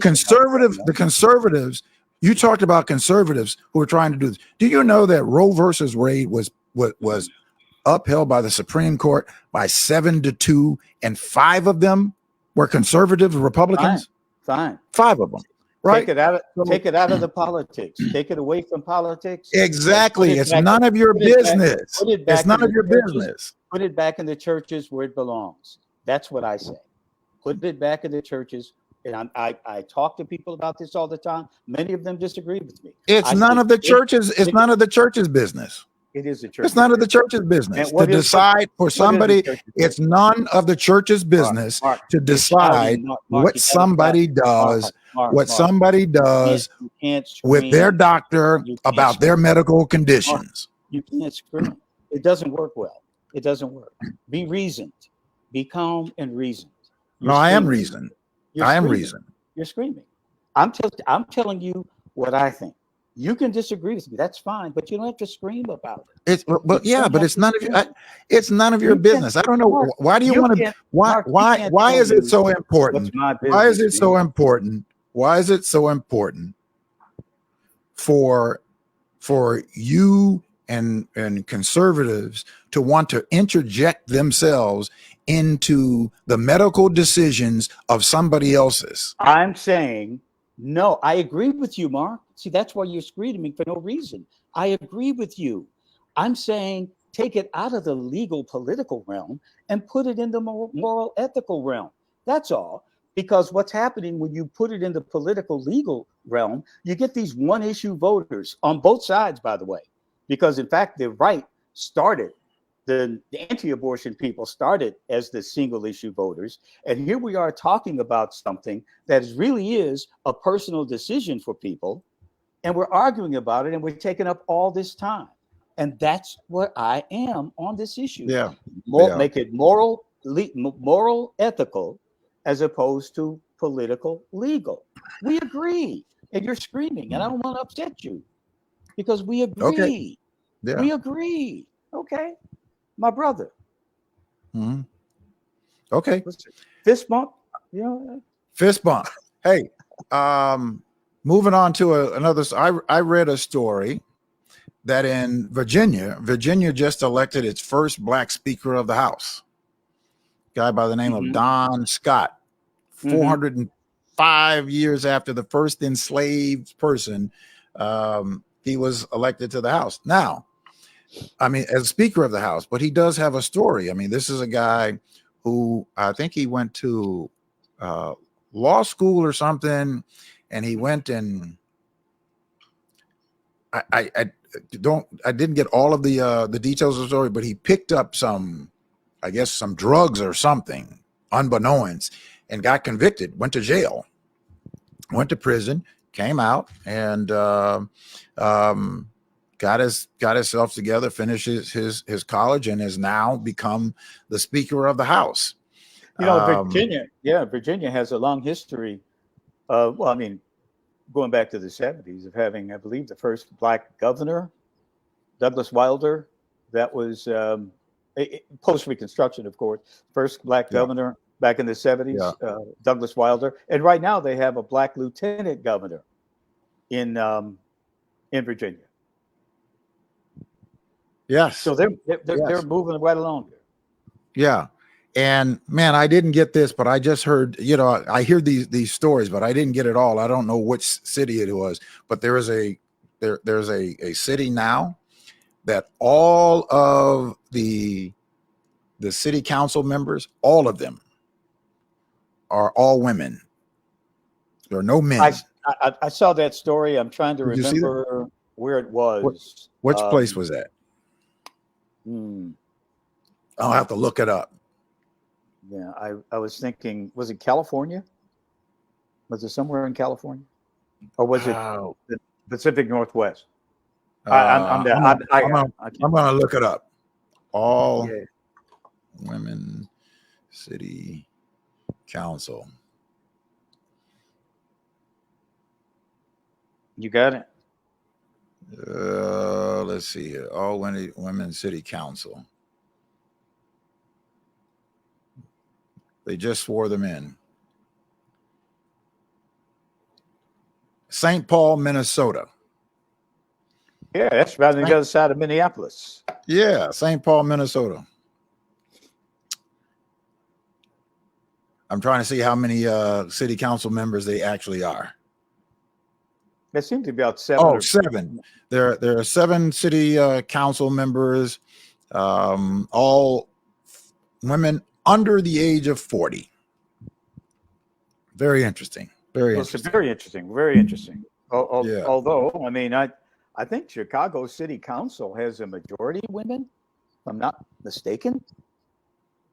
conservatives, you talked about conservatives who are trying to do this. Do you know that Roe versus Wade was upheld by the Supreme Court by 7-2, and 5 of them were conservative Republicans? Fine. 5 of them. Right. Take it out of the politics. Take it away from politics. Exactly. It's none of your business. It's none of your business. Put it back in the churches where it belongs. That's what I say. Put it back in the churches. And I talk to people about this all the time. Many of them disagree with me. It's none of the churches. It's none of the church's business. It is the church. It's none of the church's business to decide for somebody. It's none of the church's business to decide what somebody does, what somebody does with their doctor about their medical conditions. You can't scream. It doesn't work well. It doesn't work. Be reasoned. Be calm and reasoned. No, I am reasoned. I am reasoned. You're screaming. I'm telling you what I think. You can disagree with me. That's fine, but you don't have to scream about it. But it's none of your. It's none of your business. I don't know. Why do you want to? Why is it so important? Why is it so important? Why is it so important for you and conservatives to want to interject themselves into the medical decisions of somebody else's? I'm saying no. I agree with you, Mark. See, that's why you're screaming for no reason. I agree with you. I'm saying take it out of the legal political realm and put it in the moral ethical realm. That's all. Because what's happening when you put it in the political legal realm, you get these one issue voters on both sides, by the way. Because in fact, the right started, the anti-abortion people started as the single issue voters. And here we are talking about something that really is a personal decision for people. And we're arguing about it and we're taking up all this time. And that's what I am on this issue. Yeah. Make it moral, ethical, as opposed to political, legal. We agree. And you're screaming. And I don't want to upset you because we agree. Okay. Yeah. We agree. Okay. My brother. Mm-hmm. Okay. Fist bump. You know. Fist bump. Hey, moving on to another. I read a story that in Virginia just elected its first black Speaker of the House, guy by the name of Don Scott. 405 years after the first enslaved person, he was elected to the House. Now, I mean, as Speaker of the House, but he does have a story. I mean, this is a guy who I think he went to law school or something, and he went and I didn't get all of the details of the story, but he picked up some drugs or something unbeknownst and got convicted, went to jail, went to prison, came out and got himself together, finished his college, and has now become the Speaker of the House. You know, Virginia has a long history of, well, I mean, going back to the 70s of having, I believe, the first black governor, Douglas Wilder. That was post-Reconstruction, of course. First black governor back in the 70s, Douglas Wilder. And right now they have a black lieutenant governor in Virginia. Yes. So they're moving right along there. Yeah. And man, I didn't get this, but I just heard, I hear these stories, but I didn't get it all. I don't know which city it was, but there's a city now that all of the city council members, all of them are all women. There are no men. I saw that story. I'm trying to Did you see that? remember where it was. Which place was that? I'll have to look it up. Yeah, I was thinking, was it California? Was it somewhere in California? Or was it the Pacific Northwest? I'm going to look it up. All women city council. You got it? Let's see here. All women city council. They just swore them in. St. Paul, Minnesota. Yeah, that's right on the other side of Minneapolis. Yeah, St. Paul, Minnesota. I'm trying to see how many city council members they actually are. There seems to be about 7. Oh, 7. There are 7 city council members, all women under the age of 40. Very interesting. Very interesting. Very interesting. Very interesting. Yeah. Although, I mean, I think Chicago City Council has a majority of women, if I'm not mistaken.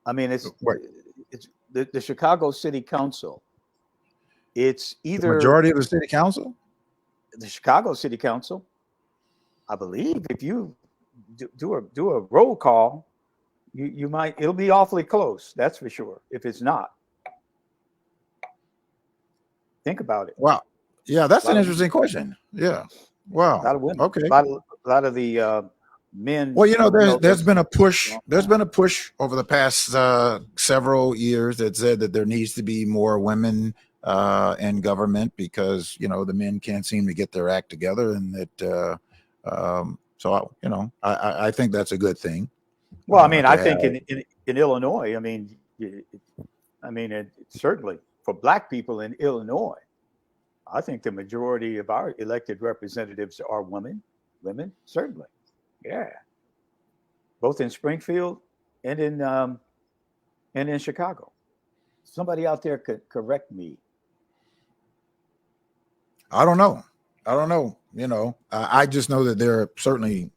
I mean, it's the Chicago City Council. It's either the majority of the city council. The Chicago City Council, I believe, if you do a roll call, you might, it'll be awfully close. That's for sure. If it's not, think about it. Wow. Yeah, that's an interesting question. Yeah. Wow. A lot of women. Okay. A lot of the men. Well, there's been a push. There's been a push over the past several years that said that there needs to be more women in government because the men can't seem to get their act together, and that I think that's a good thing. Well, I mean, I think in Illinois, I mean, certainly for Black people in Illinois, I think the majority of our elected representatives are women, certainly. Yeah. Both in Springfield and in Chicago. Somebody out there could correct me. I don't know. I just know that there are certainly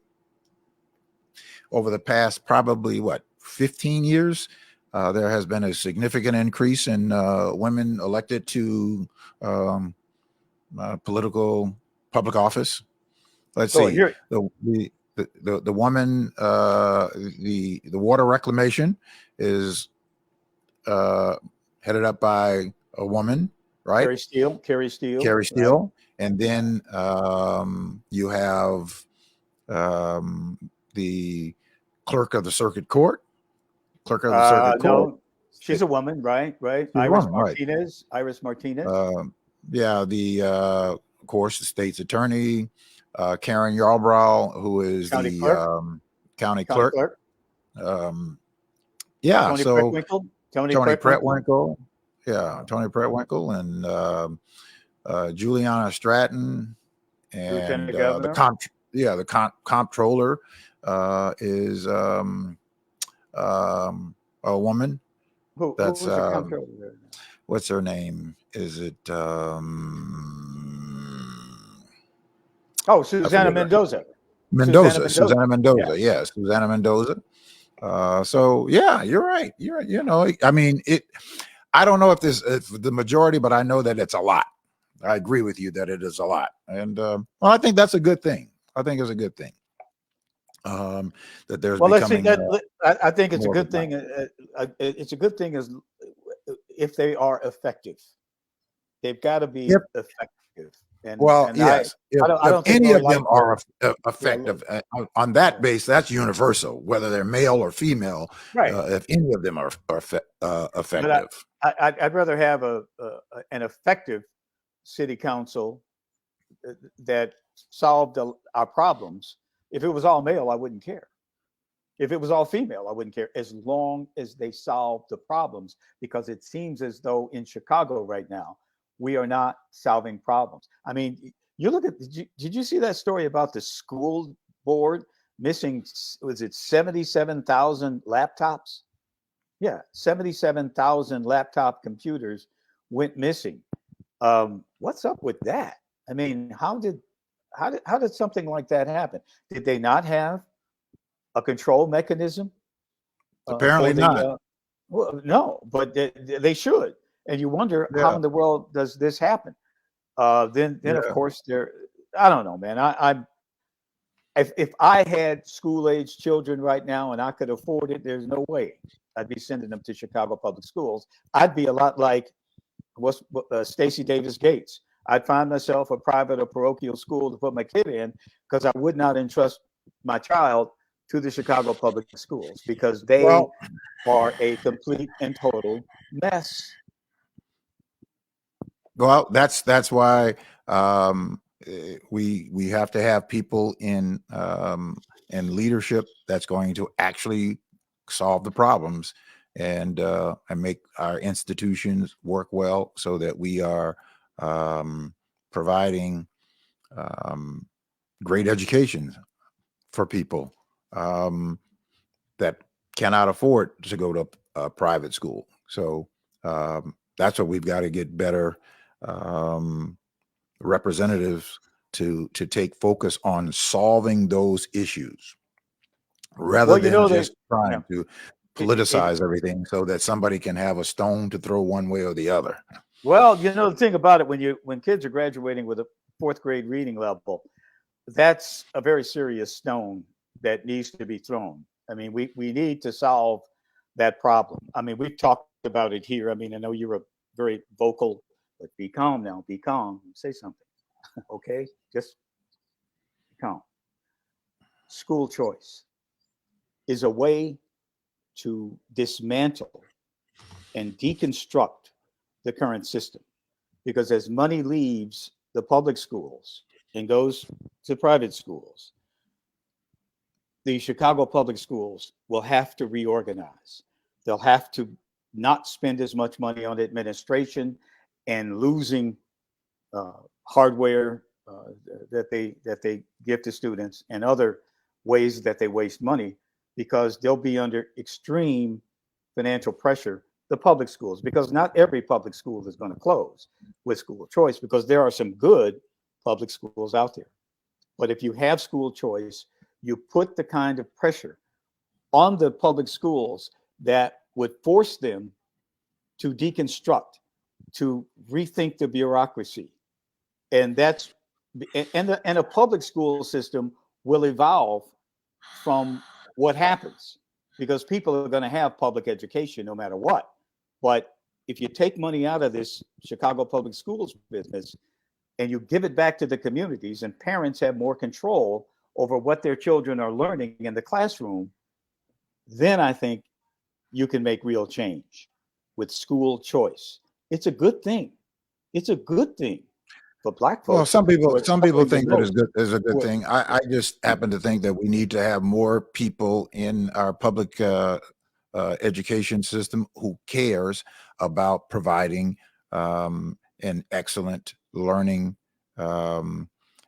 over the past probably 15 years, there has been a significant increase in women elected to public office. Let's see. The woman, the water reclamation is headed up by a woman, right? Carrie Steele. Right. And then you have the clerk of the circuit court. No, she's a woman, right? Iris Martinez. Yeah, of course, the state's attorney, Karen Yarbrough, who is county clerk. Tony Pretwinkle. Yeah, Tony Pretwinkle and Juliana Stratton and the comptroller is a woman. That's what's her name? Is it Susanna Mendoza. Susanna Mendoza. Yeah, Susanna Mendoza. So yeah, you're right. I mean, I don't know if the majority, but I know that it's a lot. I agree with you that it is a lot. And I think that's a good thing. I think it's a good thing. That there's becoming. I think it's a good thing. It's a good thing if they are effective. They've got to be effective. Yes. If any of them are effective on that base, that's universal, whether they're male or female. Right. If any of them are effective, I'd rather have an effective city council that solved our problems. If it was all male, I wouldn't care. If it was all female, I wouldn't care, as long as they solve the problems, because it seems as though in Chicago right now, we are not solving problems. I mean, you look at, did you see that story about the school board missing, was it 77,000 laptops? Yeah, 77,000 laptop computers went missing. What's up with that? I mean, how did something like that happen? Did they not have a control mechanism? Apparently not. Well, no, but they should. And you wonder, how in the world does this happen? Then of course I don't know, man. If I had school age children right now and I could afford it, there's no way I'd be sending them to Chicago public schools. I'd be a lot like Stacey Davis Gates. I'd find myself a private or parochial school to put my kid in, because I would not entrust my child to the Chicago public schools, because they are a complete and total mess. Well, that's why we have to have people in leadership that's going to actually solve the problems and make our institutions work well, so that we are providing great education for people that cannot afford to go to a private school. So that's what we've got to get better representatives to take focus on solving those issues, rather than just trying to politicize everything so that somebody can have a stone to throw one way or the other. Well, the thing about it, when kids are graduating with a 4th grade reading level, that's a very serious stone that needs to be thrown. I mean, we need to solve that problem. I mean, we've talked about it here. I mean, I know you're a very vocal, but be calm now, be calm, say something. Okay, just be calm. School choice is a way to dismantle and deconstruct the current system, because as money leaves the public schools and goes to private schools, the Chicago public schools will have to reorganize. They'll have to not spend as much money on administration and losing hardware that they give to students, and other ways that they waste money, because they'll be under extreme financial pressure, the public schools, because not every public school is going to close with school choice, because there are some good public schools out there. But if you have school choice, you put the kind of pressure on the public schools that would force them to deconstruct, to rethink the bureaucracy. And a public school system will evolve from what happens, because people are going to have public education no matter what. But if you take money out of this Chicago public schools business and you give it back to the communities, and parents have more control over what their children are learning in the classroom, then I think you can make real change with school choice. It's a good thing. It's a good thing for Black folks. Well, some people think that is a good thing. I just happen to think that we need to have more people in our public education system who cares about providing an excellent learning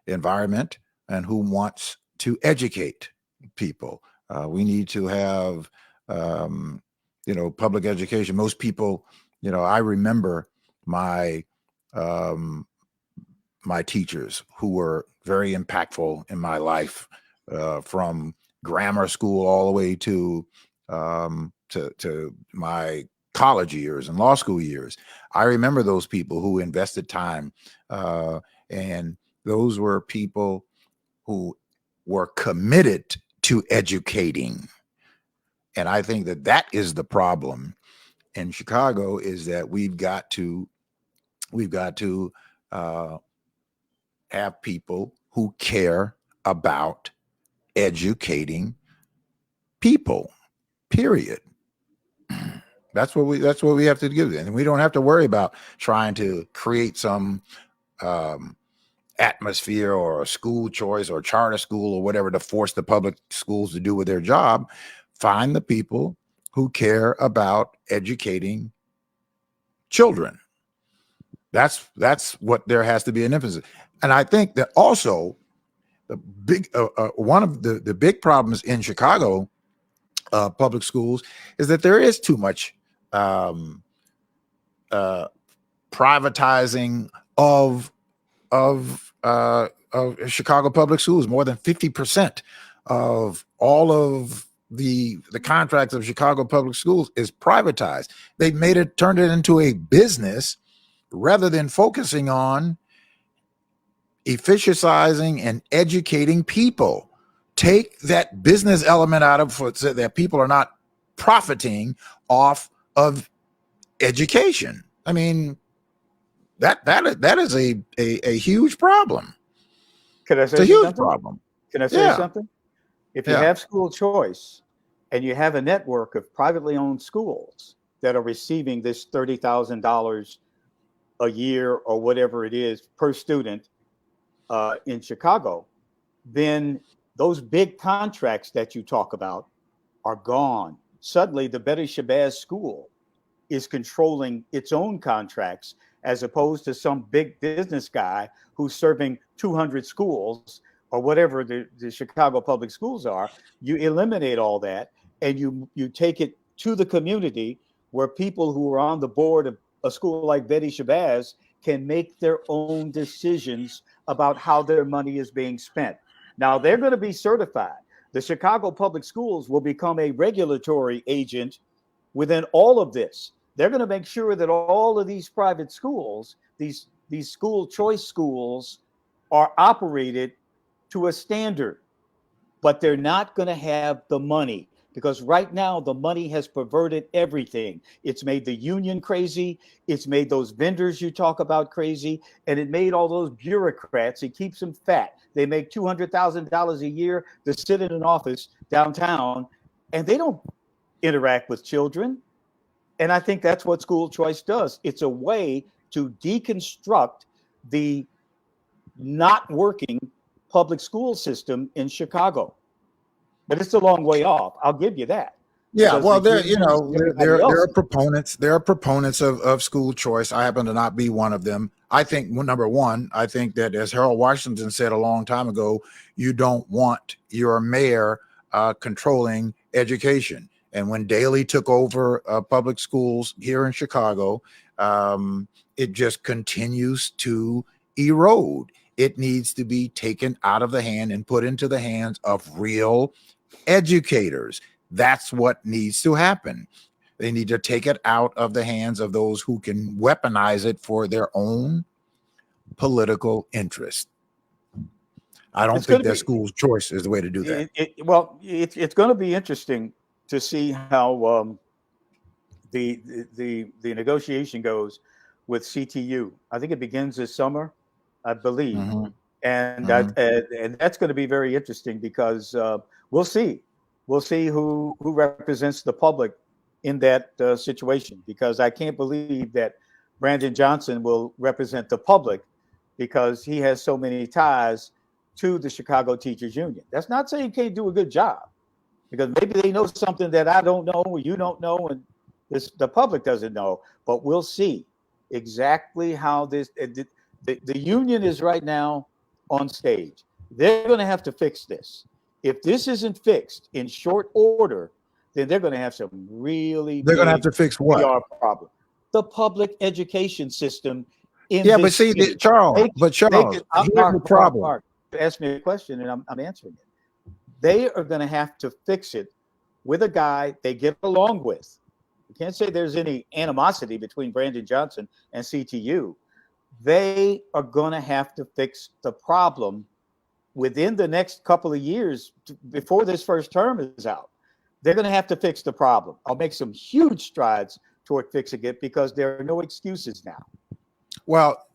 environment, and who wants to educate people. We need to have public education. Most people, I remember my teachers who were very impactful in my life, from grammar school all the way to my college years and law school years. I remember those people who invested time, and those were people who were committed to educating. And I think that is the problem in Chicago, is that we've got to have people who care about educating people, period. That's what we have to give them. And we don't have to worry about trying to create some atmosphere or a school choice or charter school or whatever to force the public schools to do with their job. find the people who care about educating children. That's what there has to be an emphasis. And I think that also the big one of the big problems in Chicago public schools is that there is too much privatizing of Chicago public schools. More than 50% of all of the contracts of Chicago public schools is privatized. They turned it into a business rather than focusing on efficientizing and educating people. Take that business element out of it so that people are not profiting off of education. I mean, that is a huge problem. Can I say it's a huge something? problem. Can I say something? If you Yeah. have school choice and you have a network of privately owned schools that are receiving this $30,000 a year or whatever it is per student in Chicago, then those big contracts that you talk about are gone. Suddenly, the Betty Shabazz School is controlling its own contracts as opposed to some big business guy who's serving 200 schools or whatever the Chicago public schools are. You eliminate all that and you take it to the community where people who are on the board of a school like Betty Shabazz can make their own decisions about how their money is being spent. Now, they're going to be certified. The Chicago public schools will become a regulatory agent within all of this. They're going to make sure that all of these private schools, these school choice schools, are operated to a standard, but they're not going to have the money because right now the money has perverted everything. It's made the union crazy. It's made those vendors you talk about crazy, and it made all those bureaucrats. It keeps them fat. They make $200,000 a year to sit in an office downtown, and they don't interact with children. And I think that's what school choice does. It's a way to deconstruct the not working public school system in Chicago. But it's a long way off. I'll give you that. Yeah, Because well, the there are proponents. There are proponents of school choice. I happen to not be one of them. I think number one, I think that as Harold Washington said a long time ago, you don't want your mayor controlling education. And when Daley took over public schools here in Chicago, it just continues to erode. It needs to be taken out of the hand and put into the hands of real educators. That's what needs to happen. They need to take it out of the hands of those who can weaponize it for their own political interest. I don't think that school's choice is the way to do that. It's going to be interesting to see how the negotiation goes with CTU. I think it begins this summer, I believe, and that's going to be very interesting because we'll see who represents the public in that situation. Because I can't believe that Brandon Johnson will represent the public because he has so many ties to the Chicago Teachers Union. That's not saying he can't do a good job, because maybe they know something that I don't know or you don't know and the public doesn't know. But we'll see exactly how the union is right now on stage. They're going to have to fix this. If this isn't fixed in short order, then they're going to have some really They're going to have to fix what? PR problem. The public education system. But see, Charles, here's the problem. Mark, ask me a question and I'm answering it. They are going to have to fix it with a guy they get along with. You can't say there's any animosity between Brandon Johnson and CTU. They are going to have to fix the problem within the next couple of years before this first term is out. They're going to have to fix the problem. I'll make some huge strides toward fixing it because there are no excuses now. Well,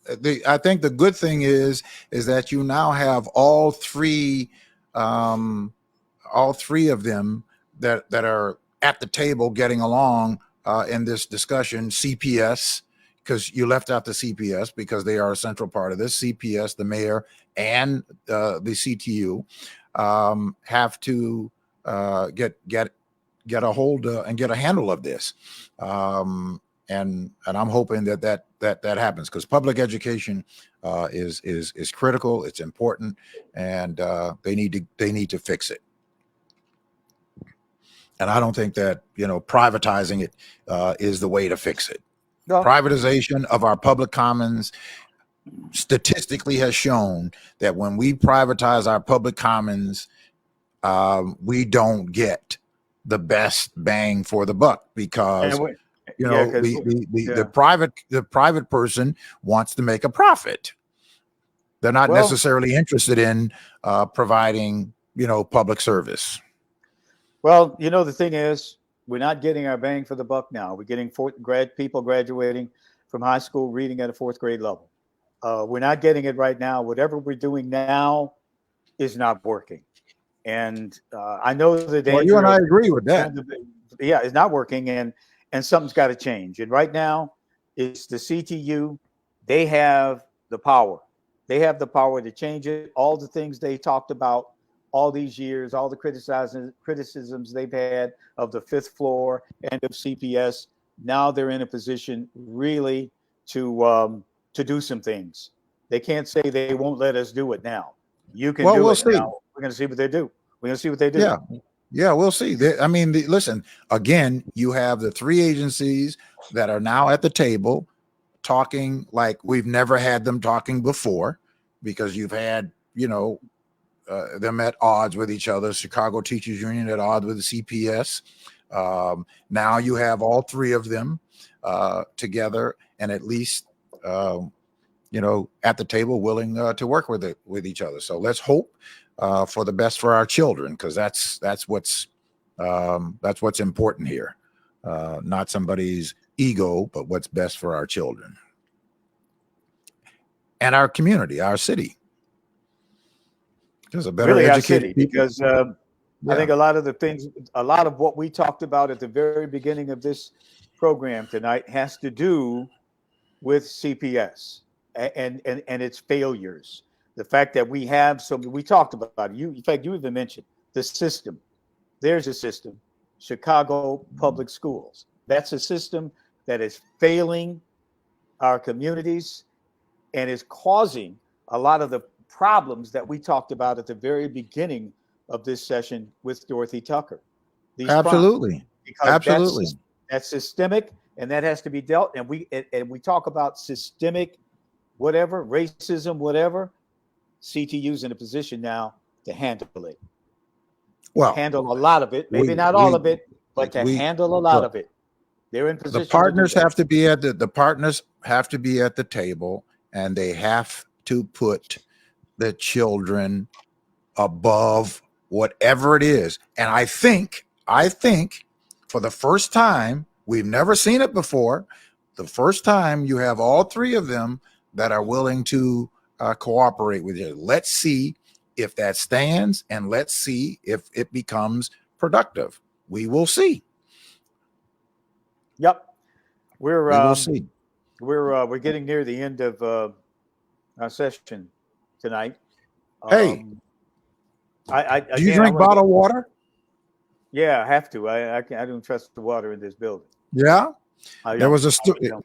I think the good thing is that you now have all three of them that are at the table getting along in this discussion. CPS, because you left out the CPS because they are a central part of this. CPS, the mayor, and the CTU have to get get a hold and get a handle of this. And I'm hoping that happens, because public education is critical. It's important, and they need to fix it. And I don't think that privatizing it is the way to fix it. No. Privatization of our public commons statistically has shown that when we privatize our public commons, we don't get the best bang for the buck, because the private person wants to make a profit. They're not necessarily interested in providing public service. Well, the thing is, we're not getting our bang for the buck now. We're getting people graduating from high school reading at a 4th grade level. We're not getting it right now. Whatever we're doing now is not working. And I know the danger. Well, you and I agree with that. Yeah, it's not working, and something's got to change. And right now, it's the CTU. They have the power. They have the power to change it. All the things they talked about all these years, all the criticisms they've had of the 5th floor and of CPS. Now they're in a position really to do some things. They can't say they won't let us do it now. You can do it now. We're going to see what they do. We're going to see what they do. Yeah, we'll see. Listen, again, you have the 3 agencies that are now at the table talking like we've never had them talking before, because you've had, them at odds with each other. Chicago Teachers Union at odds with the CPS. Now you have all 3 of them together, and at least at the table, willing to work with each other. So let's hope for the best for our children, because that's what's important here. Not somebody's ego, but what's best for our children and our community, our city. There's a better really educated people. Because I think a lot of what we talked about at the very beginning of this program tonight has to do with CPS and its failures. The fact that we have we talked about it. In fact, you even mentioned the system. There's a system, Chicago Public Schools. That's a system that is failing our communities and is causing a lot of the problems that we talked about at the very beginning of this session with Dorothy Tucker. Absolutely. Absolutely. That's systemic, and that has to be dealt. And we talk about systemic, whatever, racism, whatever. CTU's in a position now to handle it. Well, handle a lot of it, maybe not all of it, but to handle a lot of it. They're in position. The partners have to be at the partners have to be at the table, and they have to put the children above whatever it is. And I think for the first time, we've never seen it before, the first time you have all 3 of them that are willing to cooperate with you. Let's see if that stands, and let's see if it becomes productive. We will see. Yep. We will see. We're getting near the end of our session tonight. Hey, do you drink bottled water? Yeah, I have to. I don't trust the water in this building. Yeah, there was a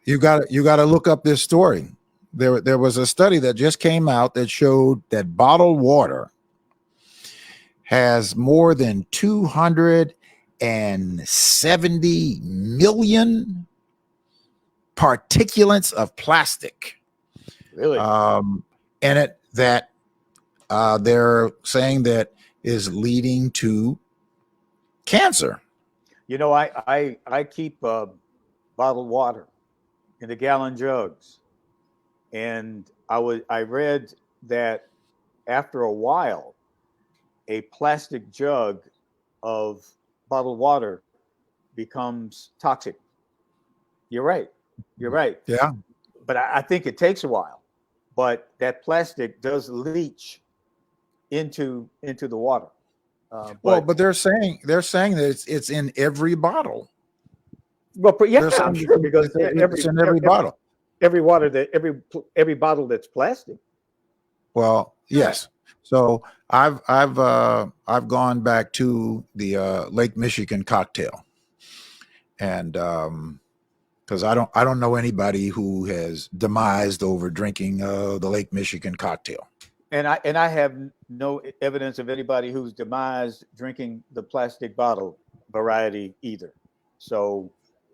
you got to look up this story. There was a study that just came out that showed that bottled water has more than 270 million particulates of plastic. Really? In it that they're saying that is leading to cancer. I keep bottled water in the gallon jugs, and I read that after a while, a plastic jug of bottled water becomes toxic. You're right. Yeah. But I think it takes a while. But that plastic does leach into the water. But they're saying that it's in every bottle. Well, but yeah, I'm sure, because it's in every bottle. Every bottle that's plastic. Well, yes, So I've gone back to the Lake Michigan cocktail, and because I don't know anybody who has demised over drinking the Lake Michigan cocktail. And I have no evidence of anybody who's demised drinking the plastic bottle variety either. So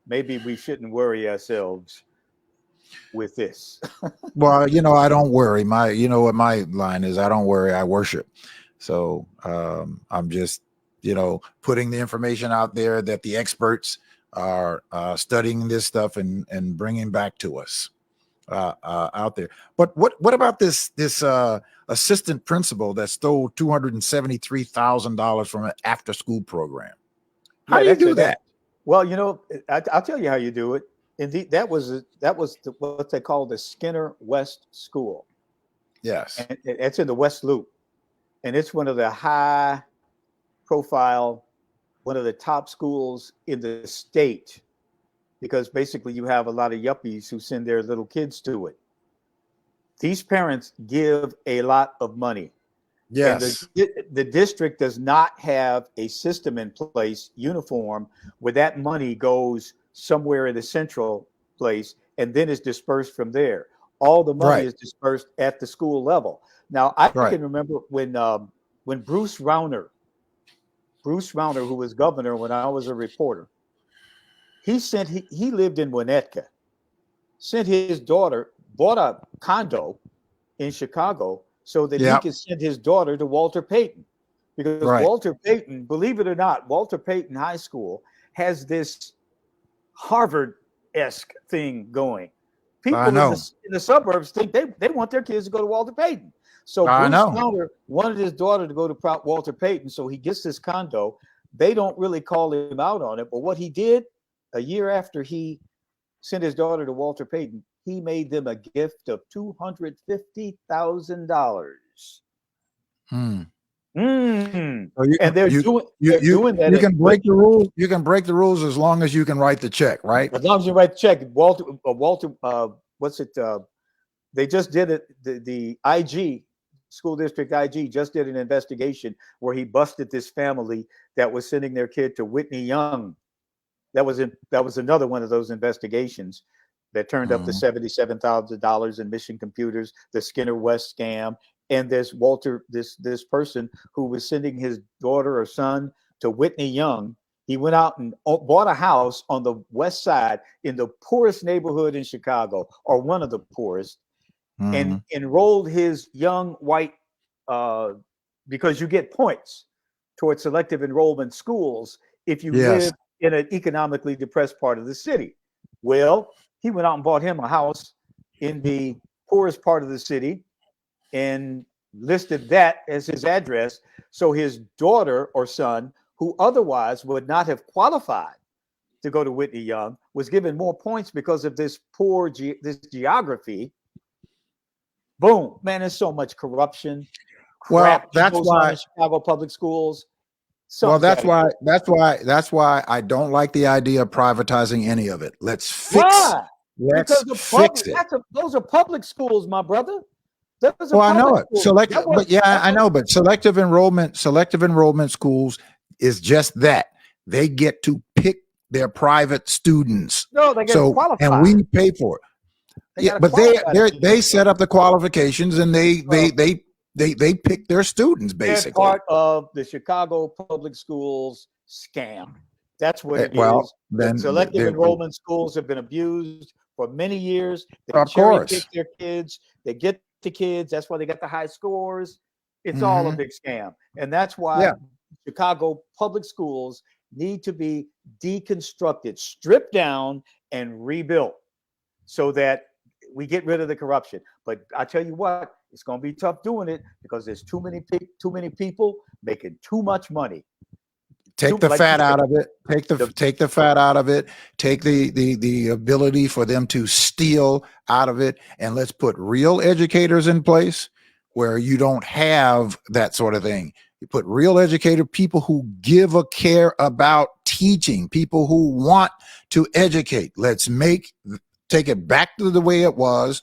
maybe we shouldn't worry ourselves with this. Well, I don't worry. What my line is, I don't worry, I worship. So I'm just, putting the information out there that the experts are studying this stuff and bringing back to us out there. But what about this assistant principal that stole $273,000 from an after school program? How do you do that? Well, I'll tell you how you do it. Indeed, that was what they call the Skinner West School. Yes, and it's in the West Loop, and it's one of the high profile, one of the top schools in the state, because basically you have a lot of yuppies who send their little kids to it. These parents give a lot of money. Yes. And the district does not have a system in place, uniform, where that money goes somewhere in the central place and then is dispersed from there. All the money is dispersed at the school level. Now, I can remember when Bruce Rauner, who was governor when I was a reporter, he lived in Winnetka, sent his daughter, bought a condo in Chicago so that he could send his daughter to Walter Payton. Because Walter Payton, believe it or not, Walter Payton High School has this Harvard-esque thing going. People in the suburbs think they want their kids to go to Walter Payton. So Bruce Rauner wanted his daughter to go to Walter Payton, so he gets this condo. They don't really call him out on it, but what he did, a year after he sent his daughter to Walter Payton, he made them a gift of $250,000. And they're doing that. You can break the rules. You can break the rules as long as you can write the check, right? As long as you write the check. Walter, what's it? They just did it. The IG, school district IG, just did an investigation where he busted this family that was sending their kid to Whitney Young. That was another one of those investigations that turned up to $77,000 in Mission Computers, the Skinner West scam. And there's Walter, this person who was sending his daughter or son to Whitney Young. He went out and bought a house on the west side in the poorest neighborhood in Chicago, or one of the poorest, and enrolled his young white, because you get points towards selective enrollment schools if you live in an economically depressed part of the city. Well, he went out and bought him a house in the poorest part of the city and listed that as his address. So his daughter or son, who otherwise would not have qualified to go to Whitney Young, was given more points because of this poor this geography. Boom, man, there's so much corruption. Well, that's why Chicago public schools. That's why I don't like the idea of privatizing any of it. Let's fix it. Those are public schools, my brother. I know it. I know, but selective enrollment schools is just that. They get to pick their private students. No, they get to qualify. And we pay for it. But they set up the qualifications and they pick their students, basically. They're part of the Chicago public schools scam. That's what it is. Then selective enrollment schools have been abused for many years. They cherry pick their kids. They get the kids. That's why they got the high scores. It's all a big scam. And that's why Chicago public schools need to be deconstructed, stripped down, and rebuilt so that we get rid of the corruption. But I tell you what, it's going to be tough doing it because there's too many people making too much money. Take the fat out of it. Take the fat out of it. Take the ability for them to steal out of it, and let's put real educators in place where you don't have that sort of thing. You put real educator, people who give a care about teaching, people who want to educate. Let's take it back to the way it was,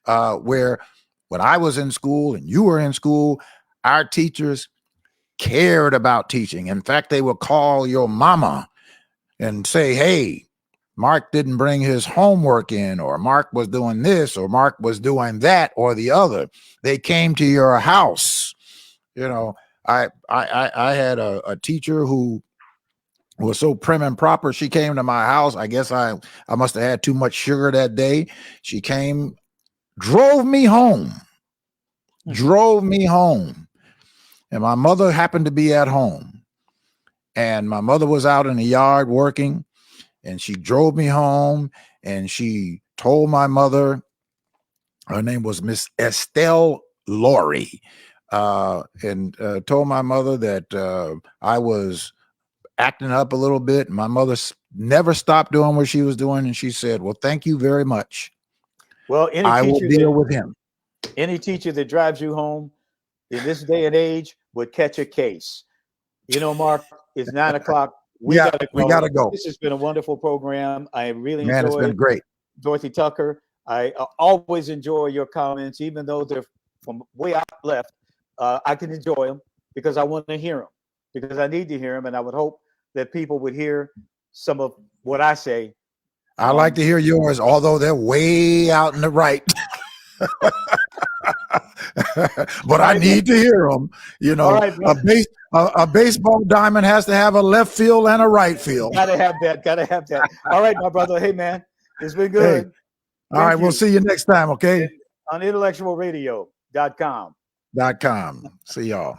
where when I was in school and you were in school, our teachers cared about teaching. In fact, they would call your mama and say, hey, Mark didn't bring his homework in, or Mark was doing this, or Mark was doing that, or the other. They came to your house. You know, I had a teacher who was so prim and proper. She came to my house. I guess I must have had too much sugar that day. She came, drove me home, and my mother happened to be at home, and my mother was out in the yard working, and she drove me home, and she told my mother, her name was Miss Estelle Laurie, and told my mother that I was acting up a little bit. My mother never stopped doing what she was doing, and she said, well, thank you very much. Well, I will deal with him. Any teacher that drives you home in this day and age would catch a case. You know, Mark, it's 9 o'clock. We gotta go. This has been a wonderful program. I really enjoyed it. It's been great. Dorothy Tucker, I always enjoy your comments, even though they're from way out left. I can enjoy them because I want to hear them, because I need to hear them, and I would hope that people would hear some of what I say. I like to hear yours, although they're way out in the right. But I need to hear them. You know, right, a baseball diamond has to have a left field and a right field. Gotta have that. All right, my brother. Hey, man, it's been good. Hey. All right, we'll see you next time, okay? On IntellectualRadio.com. See y'all.